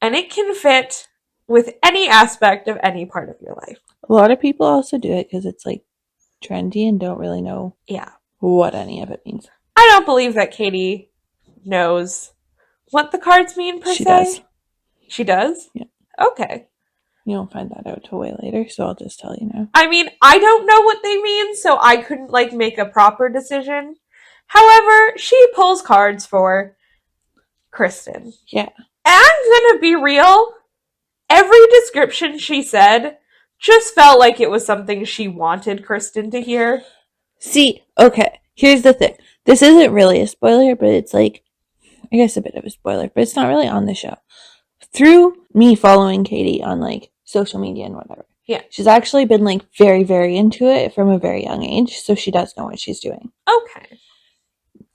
And it can fit with any aspect of any part of your life. A lot of people also do it because it's like trendy and don't really know what any of it means. I don't believe that Katie knows what the cards mean per se. She does. She does? Yeah. Okay. You won't find that out till way later, so I'll just tell you now. I mean, I don't know what they mean, so I couldn't make a proper decision. However, she pulls cards for Kristen. Yeah. And I'm gonna be real. Every description she said just felt like it was something she wanted Kristen to hear. See, okay, here's the thing. This isn't really a spoiler, but it's I guess a bit of a spoiler, but it's not really on the show. Through me following Katie on social media and whatever. Yeah. She's actually been very, very into it from a very young age, so she does know what she's doing. Okay.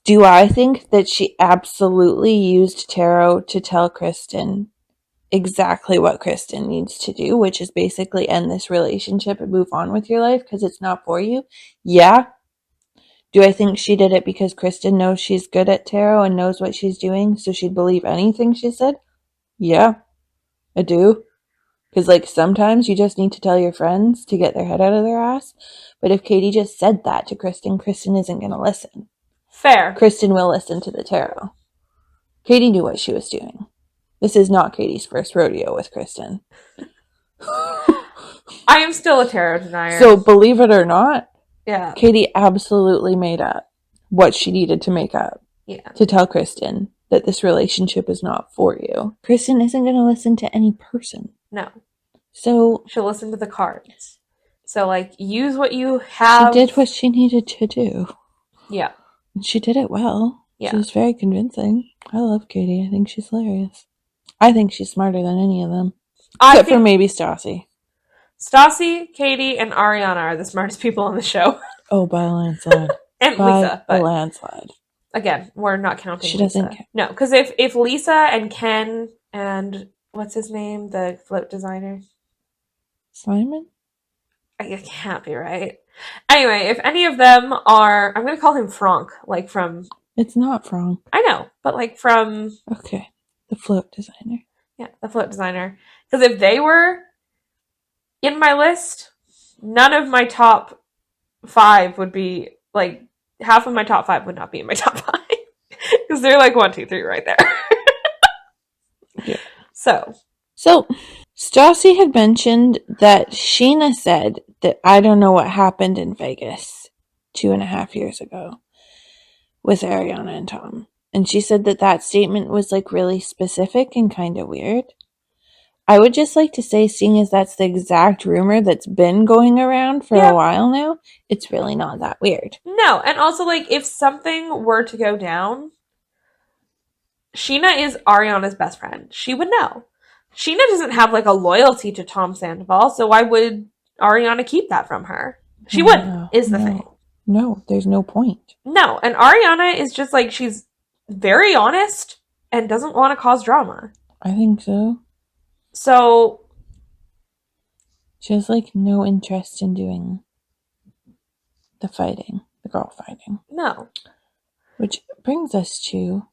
Do I think that she absolutely used tarot to tell Kristen exactly what Kristen needs to do, which is basically end this relationship and move on with your life because it's not for you? Yeah. Do I think she did it because Kristen knows she's good at tarot and knows what she's doing, so she'd believe anything she said? Yeah, I do. Because, sometimes you just need to tell your friends to get their head out of their ass. But if Katie just said that to Kristen, Kristen isn't going to listen. Fair. Kristen will listen to the tarot. Katie knew what she was doing. This is not Katie's first rodeo with Kristen. I am still a tarot denier. So, believe it or not, yeah, Katie absolutely made up what she needed to make up. Yeah. To tell Kristen that this relationship is not for you. Kristen isn't going to listen to any person. No. So she'll listen to the cards. So use what you have. She did what she needed to do. Yeah. And she did it well. Yeah. She was very convincing. I love Katie. I think she's hilarious. I think she's smarter than any of them. Except for maybe Stassi. Stassi, Katie, and Ariana are the smartest people on the show. Oh, by a landslide. And by Lisa. a landslide. Again, we're not counting She Lisa. doesn't count. No, because if Lisa and Ken and what's his name, the float designer? Simon? It can't be right. Anyway, if any of them are, I'm going to call him Franck, from... It's not Franck. I know, but from... Okay, the float designer. Yeah, the float designer. Because if they were in my list, none of my top 5 would be, half of my top 5 would not be in my top 5. Because they're 1, 2, 3 right there. Yeah. So, Stassi had mentioned that Sheena said that I don't know what happened in Vegas 2.5 years ago with Ariana and Tom. And she said that statement was really specific and kind of weird. I would just like to say, seeing as that's the exact rumor that's been going around for a while now, it's really not that weird. No, and also if something were to go down, Sheena is Ariana's best friend. She would know. Sheena doesn't have a loyalty to Tom Sandoval, so why would Ariana keep that from her? She wouldn't, is the thing. No, there's no point. No, and Ariana is just she's very honest and doesn't want to cause drama. I think so. So she has no interest in doing the fighting, the girl fighting. No. Which brings us to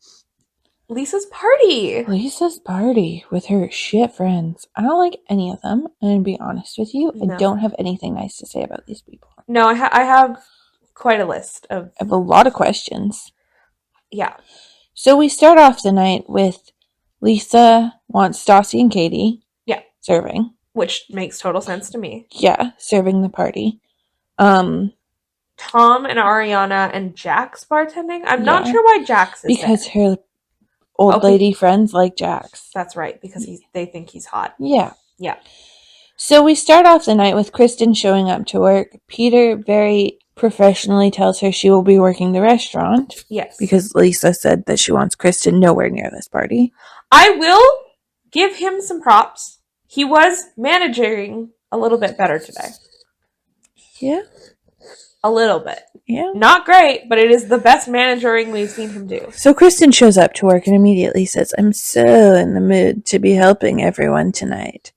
Lisa's party. Lisa's party with her shit friends. I don't like any of them, and to be honest with you, No. I don't have anything nice to say about these people. No, I have quite a list of... I have a lot of questions. Yeah. So we start off the night with Lisa wants Stassi and Katie. Yeah. Serving. Which makes total sense to me. Yeah, serving the party. Tom and Ariana and Jax bartending? I'm not sure why Jax is because there. her old lady friends like Jax. That's right, because they think he's hot. Yeah. Yeah. So we start off the night with Kristen showing up to work. Peter very professionally tells her she will be working the restaurant. Yes. Because Lisa said that she wants Kristen nowhere near this party. I will give him some props. He was managing a little bit better today. Yeah. A little bit. Yeah. Not great, but it is the best managing we've seen him do. So Kristen shows up to work and immediately says, I'm so in the mood to be helping everyone tonight.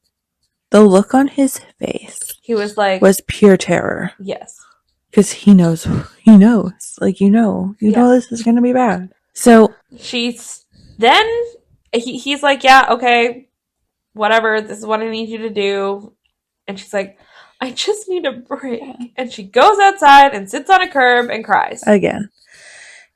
The look on his face He was like... was pure terror. Yes. Because he knows. Like, you know this is going to be bad. So He's like, yeah, okay, whatever, this is what I need you to do. And she's like, I just need a break. And she goes outside and sits on a curb and cries. Again.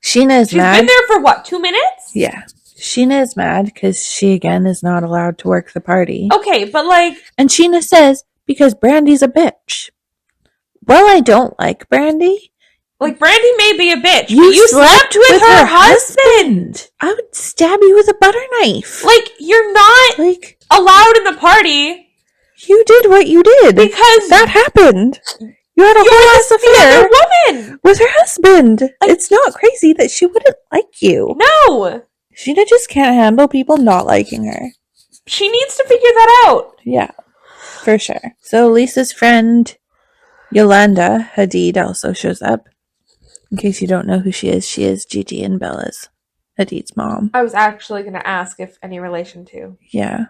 Sheena is mad. She's been there for what, 2 minutes? Yeah. Sheena is mad because she again is not allowed to work the party. Okay, but like... And Sheena says, because Brandy's a bitch. Well, I don't like Brandy. Like, Brandy may be a bitch, You but you slept with her husband! I would stab you with a butter knife. Like, you're not Like, allowed in the party. you did what you did. Because... that happened. You had a whole ass affair woman with her husband. It's not crazy that she wouldn't like you. No! Sheena just can't handle people not liking her. She needs to figure that out. Yeah, for sure. So Lisa's friend, Yolanda Hadid, also shows up. In case you don't know who she is Gigi and Bella's, Hadid's mom. I was actually going to ask if any relation to. Yeah.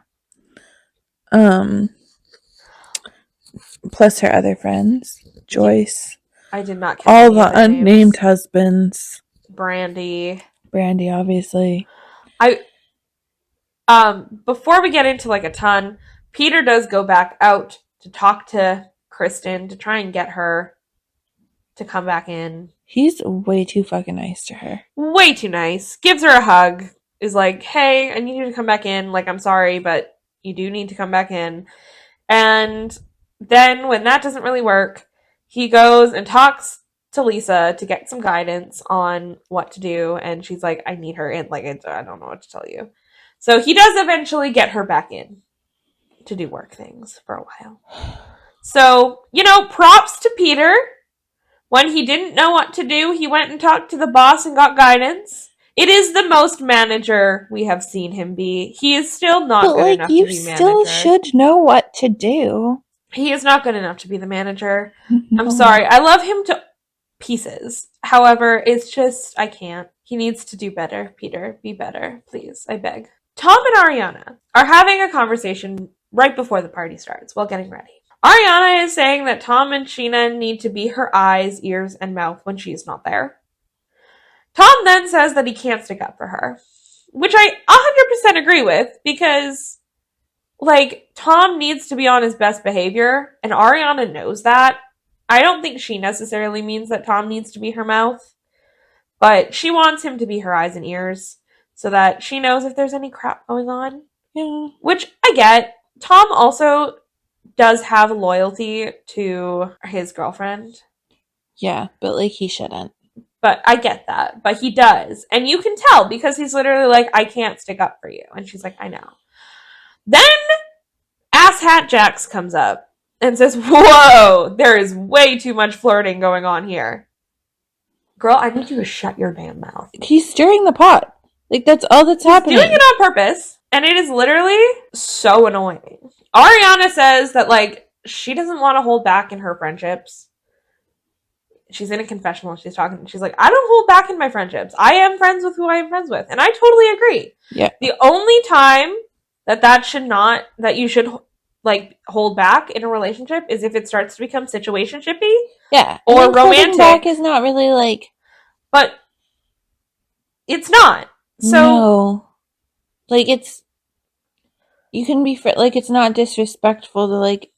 Plus her other friends, Joyce. I did not catch all any the other names. unnamed husbands. Brandy, obviously. Before we get into like a ton, Peter does go back out to talk to Kristen to try and get her to come back in. He's way too fucking nice to her. Way too nice. Gives her a hug. Is like, hey, I need you to come back in. Like, I'm sorry, but you do need to come back in. And then when that doesn't really work, he goes and talks to Lisa to get some guidance on what to do. And she's like, I need her in. Like, I don't know what to tell you. So he does eventually get her back in to do work things for a while. So, props to Peter. When he didn't know what to do, he went and talked to the boss and got guidance. It is the most manager we have seen him be. He is still not good enough to be manager. You still should know what to do. He is not good enough to be the manager. No. I'm sorry. I love him to pieces. However, it's just, I can't. He needs to do better. Peter, be better. Please, I beg. Tom and Ariana are having a conversation right before the party starts while getting ready. Ariana is saying that Tom and Sheena need to be her eyes, ears, and mouth when she's not there. Tom then says that he can't stick up for her, which I 100% agree with because, Tom needs to be on his best behavior, and Ariana knows that. I don't think she necessarily means that Tom needs to be her mouth, but she wants him to be her eyes and ears so that she knows if there's any crap going on. Yeah. Which I get. Tom also does have loyalty to his girlfriend. Yeah, but he shouldn't. But I get that. But he does. And you can tell because he's literally like, I can't stick up for you. And she's like, I know. Then asshat Jax comes up and says, whoa, there is way too much flirting going on here. Girl, I need you to shut your damn mouth. He's stirring the pot. That's all that's happening. He's doing it on purpose. And it is literally so annoying. Ariana says that, she doesn't want to hold back in her friendships. She's in a confessional. She's talking. She's like, I don't hold back in my friendships. I am friends with who I am friends with. And I totally agree. Yeah. The only time that you should hold back in a relationship is if it starts to become situationshipy. Yeah. Or romantic. Holding back is not really But It's not. So no. Like, it's... You can be... Like, it's not disrespectful to, like,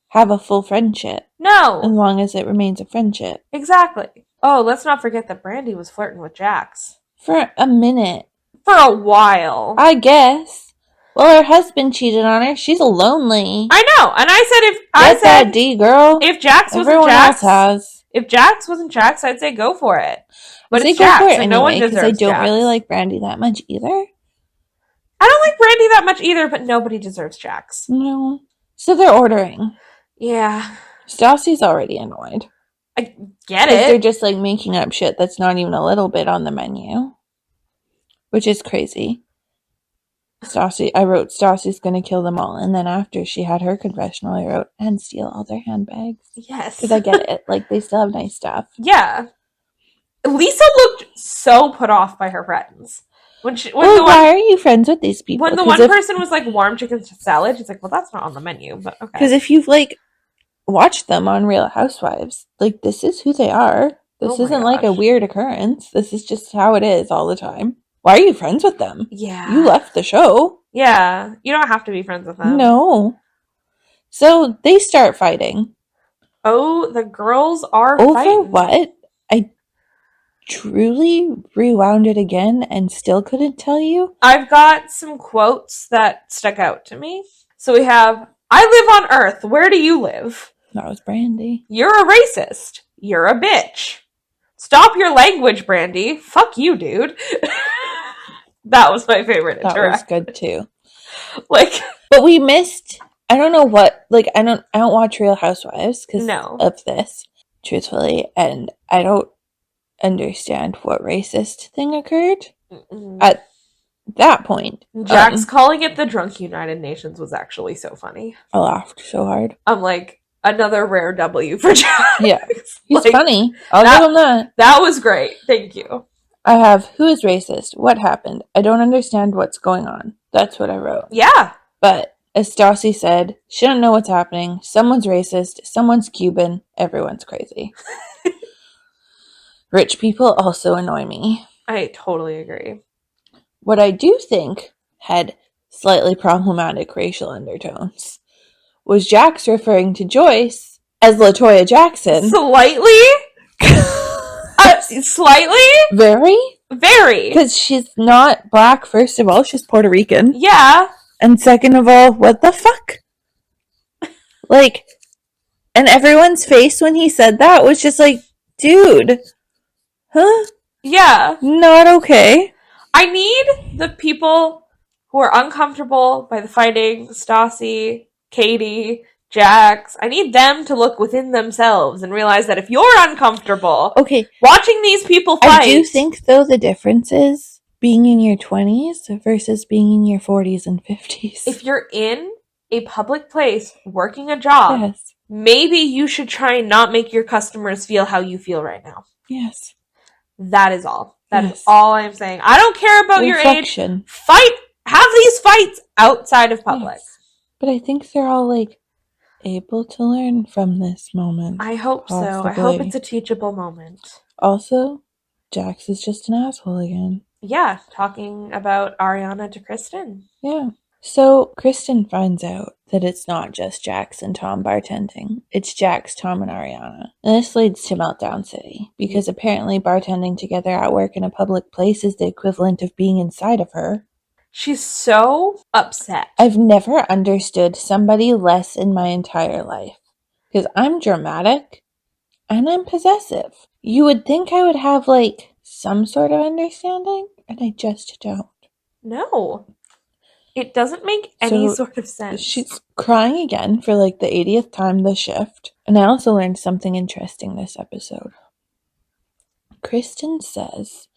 have a full friendship. As no. long as it remains a friendship. Exactly. Oh, let's not forget that Brandy was flirting with Jax. For a minute. For a while. I guess. Well, her husband cheated on her. She's lonely. I know. And I said Get that D, girl. if Jax wasn't Everyone Jax, else has. if Jax wasn't Jax, I'd say go for it. But Say it's go Jax, for it and no one anyway, because I deserves don't Jax. really like Brandy that much either. I don't like Brandy that much either, but nobody deserves Jax. No. So they're ordering. Yeah. Stassi's already annoyed. I get Because they're it. just, like, making up shit that's not even a little bit on the menu. Which is crazy. I wrote, Stassi's gonna kill them all. And then after she had her confessional, I wrote, and steal all their handbags. Yes. Because I get it. Like, they still have nice stuff. Yeah. Lisa looked so put off by her friends. Why are you friends with these people? When the one person was like warm chicken salad, she's like, well, that's not on the menu, but okay. Because if you've, like, watched them on Real Housewives, like, this is who they are. This isn't like a weird occurrence. This is just how it is all the time. Why are you friends with them? Yeah. You left the show. Yeah. You don't have to be friends with them. No. So they start fighting. Oh, the girls are Over fighting. what? I truly rewound it again and still couldn't tell you. I've got some quotes that stuck out to me. So we have, I live on Earth. Where do you live? That was Brandy. You're a racist. You're a bitch. Stop your language, Brandy. Fuck you, dude. That was my favorite That interaction. was good too. Like, but we missed. I don't know what. Like, I don't watch Real Housewives because of this, truthfully, and I don't understand what racist thing occurred at that point. Jax calling it the Drunk United Nations was actually so funny. I laughed so hard. I'm like, another rare W for Jax. Yeah, he's like, funny. I'll give him that. That was great. Thank you. I have, who is racist? What happened? I don't understand what's going on. That's what I wrote. Yeah. But, as Stassi said, she don't know what's happening. Someone's racist. Someone's Cuban. Everyone's crazy. Rich people also annoy me. I totally agree. What I do think had slightly problematic racial undertones was Jax referring to Joyce as LaToya Jackson. Slightly? Slightly? Very? Very. Because she's not black, first of all. She's Puerto Rican. Yeah. And second of all, what the fuck? Like, and everyone's face when he said that was just like, dude. Huh? Yeah. Not okay. I need the people who are uncomfortable by the fighting, Stassi, Katie, Jax, I need them to look within themselves and realize that if you're uncomfortable watching these people fight... I do think, though, the difference is being in your 20s versus being in your 40s and 50s. If you're in a public place working a job, maybe you should try and not make your customers feel how you feel right now. Yes. That is all. That is all I'm saying. I don't care about your age. Have these fights outside of public. Yes. But I think they're all, like, able to learn from this moment. I hope so. I hope it's a teachable moment. Also, Jax is just an asshole again. Yeah, talking about Ariana to Kristen. Yeah. So, Kristen finds out that it's not just Jax and Tom bartending. It's Jax, Tom, and Ariana. And this leads to Meltdown City, because apparently bartending together at work in a public place is the equivalent of being inside of her. She's so upset. I've never understood somebody less in my entire life. Because I'm dramatic, and I'm possessive. You would think I would have, like, some sort of understanding, and I just don't. No. It doesn't make any sort of sense. She's crying again for, like, the 80th time this shift. And I also learned something interesting this episode. Kristen says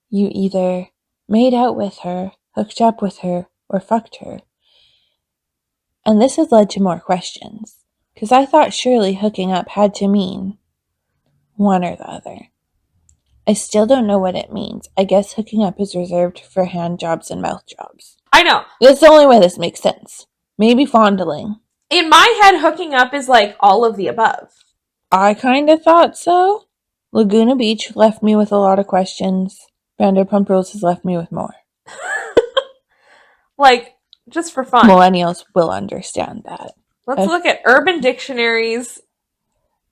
you either made out with her, hooked up with her, or fucked her. And this has led to more questions. Because I thought surely hooking up had to mean one or the other. I still don't know what it means. I guess hooking up is reserved for hand jobs and mouth jobs. I know. That's the only way this makes sense. Maybe fondling. In my head, hooking up is like all of the above. I kind of thought so. Laguna Beach left me with a lot of questions. Vanderpump Rules has left me with more. Like, just for fun. Millennials will understand that. Let's look at Urban Dictionary's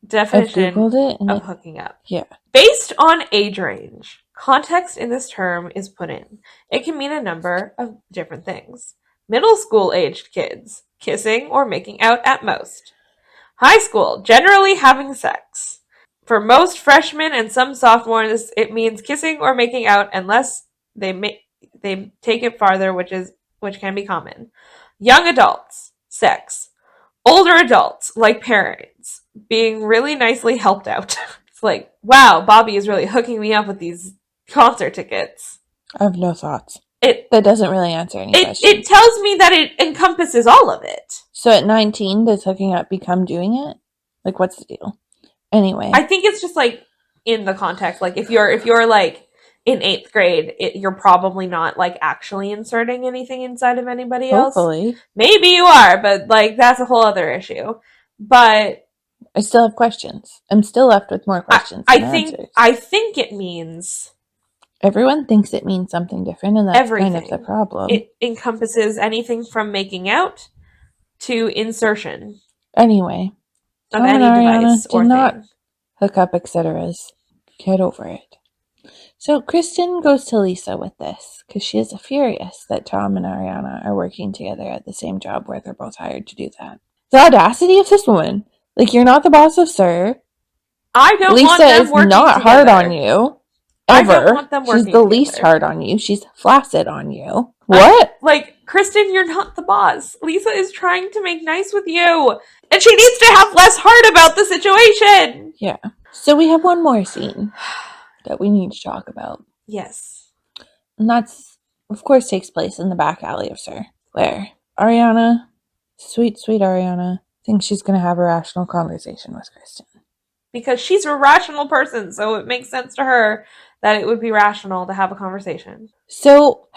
definition I've Googled it of hooking up. Yeah. Based on age range, context in this term is put in. It can mean a number of different things. Middle school aged kids, kissing or making out at most. High school, generally having sex. For most freshmen and some sophomores, it means kissing or making out unless they take it farther, which can be common. Young adults, sex. Older adults, like parents, being really nicely helped out. It's like, wow, Bobby is really hooking me up with these concert tickets. I have no thoughts. That doesn't really answer any questions. It tells me that it encompasses all of it. So at 19, does hooking up become doing it? Like, what's the deal? Anyway. I think it's just, like, in the context. Like, if you're like, in 8th grade, you're probably not, like, actually inserting anything inside of anybody else. Hopefully. Maybe you are, but, like, that's a whole other issue. But I still have questions. I'm still left with more questions than answers. I think it means... Everyone thinks it means something different, and that's everything. Kind of the problem. It encompasses anything from making out to insertion. Anyway. Of any device or thing. Hook up, etc. Get over it. So Kristen goes to Lisa with this, because she is furious that Tom and Ariana are working together at the same job where they're both hired to do that. The audacity of this woman. Like, you're not the boss of Sir. I don't Lisa want them is working not together. hard on you. Ever. I don't want them working She's the least together. hard on you. She's flaccid on you. What? Like, Kristen, you're not the boss. Lisa is trying to make nice with you. And she needs to have less heart about the situation. Yeah. So we have one more scene that we need to talk about. Yes. And that's, of course, takes place in the back alley of Sir, where Ariana, sweet Ariana, thinks she's going to have a rational conversation with Kristen. Because she's a rational person, so it makes sense to her that it would be rational to have a conversation. So,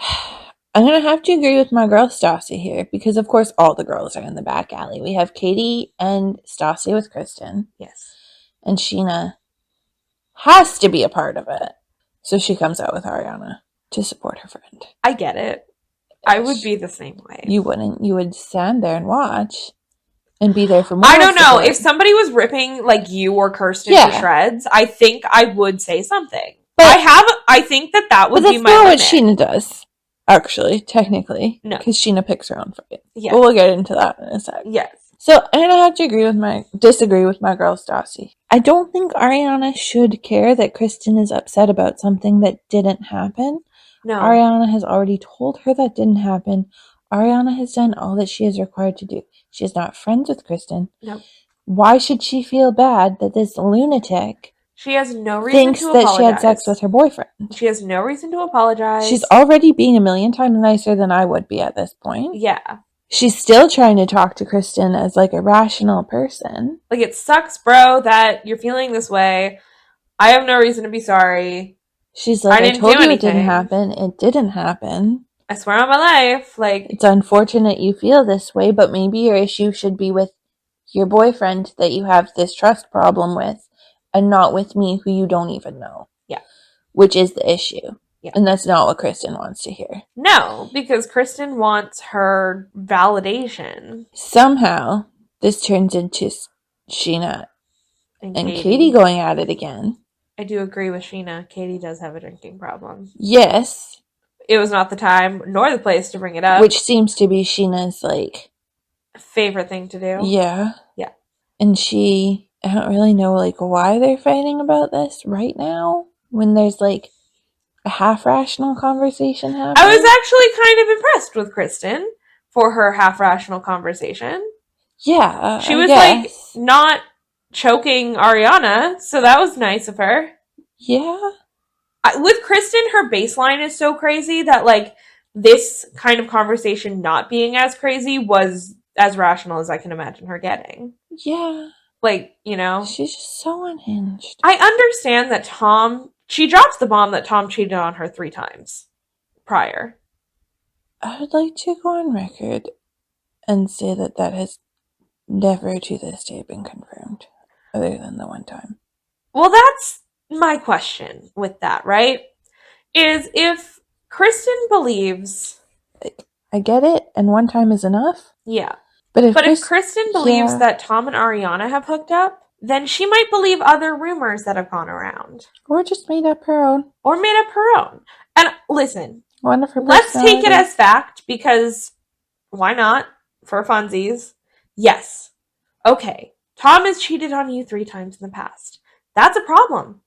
I'm going to have to agree with my girl Stassi here, because of course all the girls are in the back alley. We have Katie and Stassi with Kristen. Yes. And Sheena has to be a part of it. So she comes out with Ariana to support her friend. I get it. I would be the same way. You wouldn't. You would stand there and watch. And be there for more. I don't know. If somebody was ripping, like, you or Kirsten to shreds, I think I would say something. But I think that would be my limit. But that's not what Sheena does, actually, technically. No. Because Sheena picks her own fight. Yeah. But we'll get into that in a sec. Yes. So, I'm going to have to disagree with my girl Stassi. I don't think Ariana should care that Kristen is upset about something that didn't happen. No. Ariana has already told her that didn't happen. Ariana has done all that she is required to do. She is not friends with Kristen. Nope. Why should she feel bad that this lunatic she has no reason thinks to that apologize. She had sex with her boyfriend? She has no reason to apologize. She's already being a million times nicer than I would be at this point. Yeah. She's still trying to talk to Kristen as, like, a rational person. Like, it sucks, bro, that you're feeling this way. I have no reason to be sorry. She's like, I told you it didn't happen. It didn't happen. I swear on my life, like... It's unfortunate you feel this way, but maybe your issue should be with your boyfriend that you have this trust problem with, and not with me, who you don't even know. Yeah. Which is the issue. Yeah. And that's not what Kristen wants to hear. No, because Kristen wants her validation. Somehow, this turns into Sheena and Katie going at it again. I do agree with Sheena. Katie does have a drinking problem. Yes. It was not the time nor the place to bring it up. Which seems to be Sheena's, like... favorite thing to do. Yeah. Yeah. And I don't really know, like, why they're fighting about this right now, when there's, like, a half-rational conversation happening. I was actually kind of impressed with Kristen for her half-rational conversation. Yeah, she was, like, not choking Ariana, so that was nice of her. Yeah. With Kristen, her baseline is so crazy that, like, this kind of conversation not being as crazy was as rational as I can imagine her getting. Yeah. Like, you know. She's just so unhinged. I understand that she drops the bomb that Tom cheated on her 3 times prior. I would like to go on record and say that has never to this day been confirmed, other than the one time. Well, that's my question with that, right? is if Kristen believes... I get it, and one time is enough. Yeah. But if Kristen believes that Tom and Ariana have hooked up, then she might believe other rumors that have gone around. Or just made up her own. And listen, One of her let's take it as fact, because why not? For funsies. Yes. Okay. Tom has cheated on you 3 times in the past. That's a problem.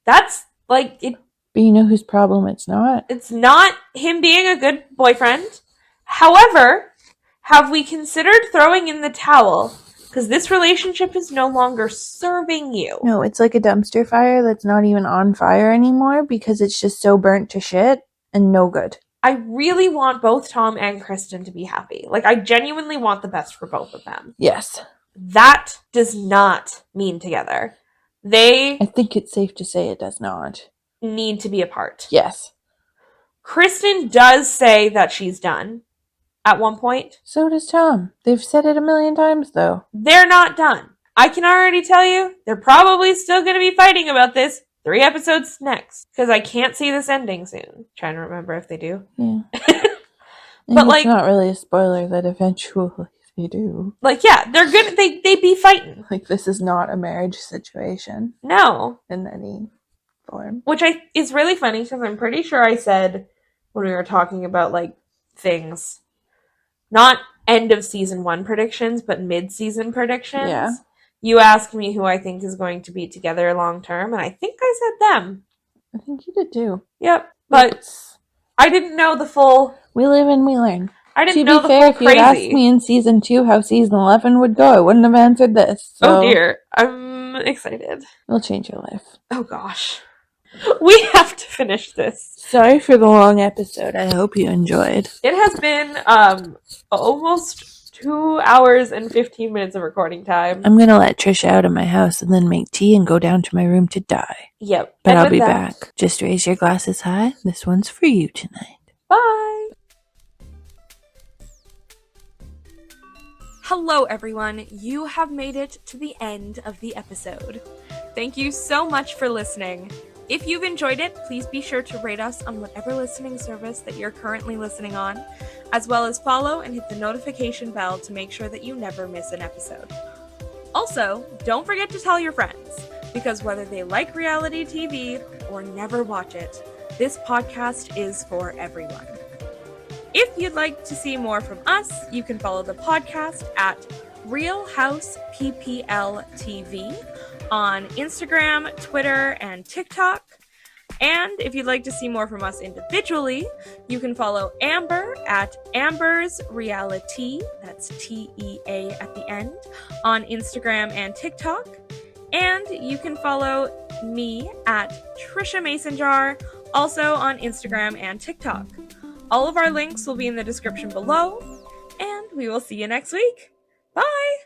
That's like it. But you know whose problem it's not? It's not him being a good boyfriend. However, have we considered throwing in the towel? Because this relationship is no longer serving you. No, it's like a dumpster fire that's not even on fire anymore because it's just so burnt to shit and no good. I really want both Tom and Kristen to be happy. Like, I genuinely want the best for both of them. Yes. That does not mean together. I think it's safe to say it does not. Need to be apart. Yes. Kristen does say that she's done at one point. So does Tom. They've said it a million times, though. They're not done. I can already tell you, they're probably still going to be fighting about this 3 episodes next. Because I can't see this ending soon. Trying to remember if they do. Yeah. But it's not really a spoiler that eventually they do. Like, yeah, they're good. They be fighting. Like, this is not a marriage situation. No. In any form. Which is really funny because I'm pretty sure I said when we were talking about, like, things, not end of season 1 predictions, but mid-season predictions. Yeah. You asked me who I think is going to be together long term, and I think I said them. I think you did too. Yep. But I didn't know the full... We live and we learn. I didn't know the full if you had asked me in season 2 how season 11 would go, I wouldn't have answered this. So oh dear. I'm excited. It'll change your life. Oh gosh. We have to finish this. Sorry for the long episode. I hope you enjoyed. It has been almost 2 hours and 15 minutes of recording time. I'm gonna let Trisha out of my house and then make tea and go down to my room to die. Yep. But I'll be back. Just raise your glasses high. This one's for you tonight. Bye. Hello everyone, you have made it to the end of the episode. Thank you so much for listening. If you've enjoyed it, please be sure to rate us on whatever listening service that you're currently listening on, as well as follow and hit the notification bell to make sure that you never miss an episode. Also, don't forget to tell your friends, because whether they like reality TV or never watch it, this podcast is for everyone. If you'd like to see more from us, you can follow the podcast at Real House PPL TV on Instagram, Twitter, and TikTok. And if you'd like to see more from us individually, you can follow Amber at Amber's Reality, that's TEA at the end, on Instagram and TikTok. And you can follow me at Trisha Mason Jar, also on Instagram and TikTok. All of our links will be in the description below, and we will see you next week. Bye!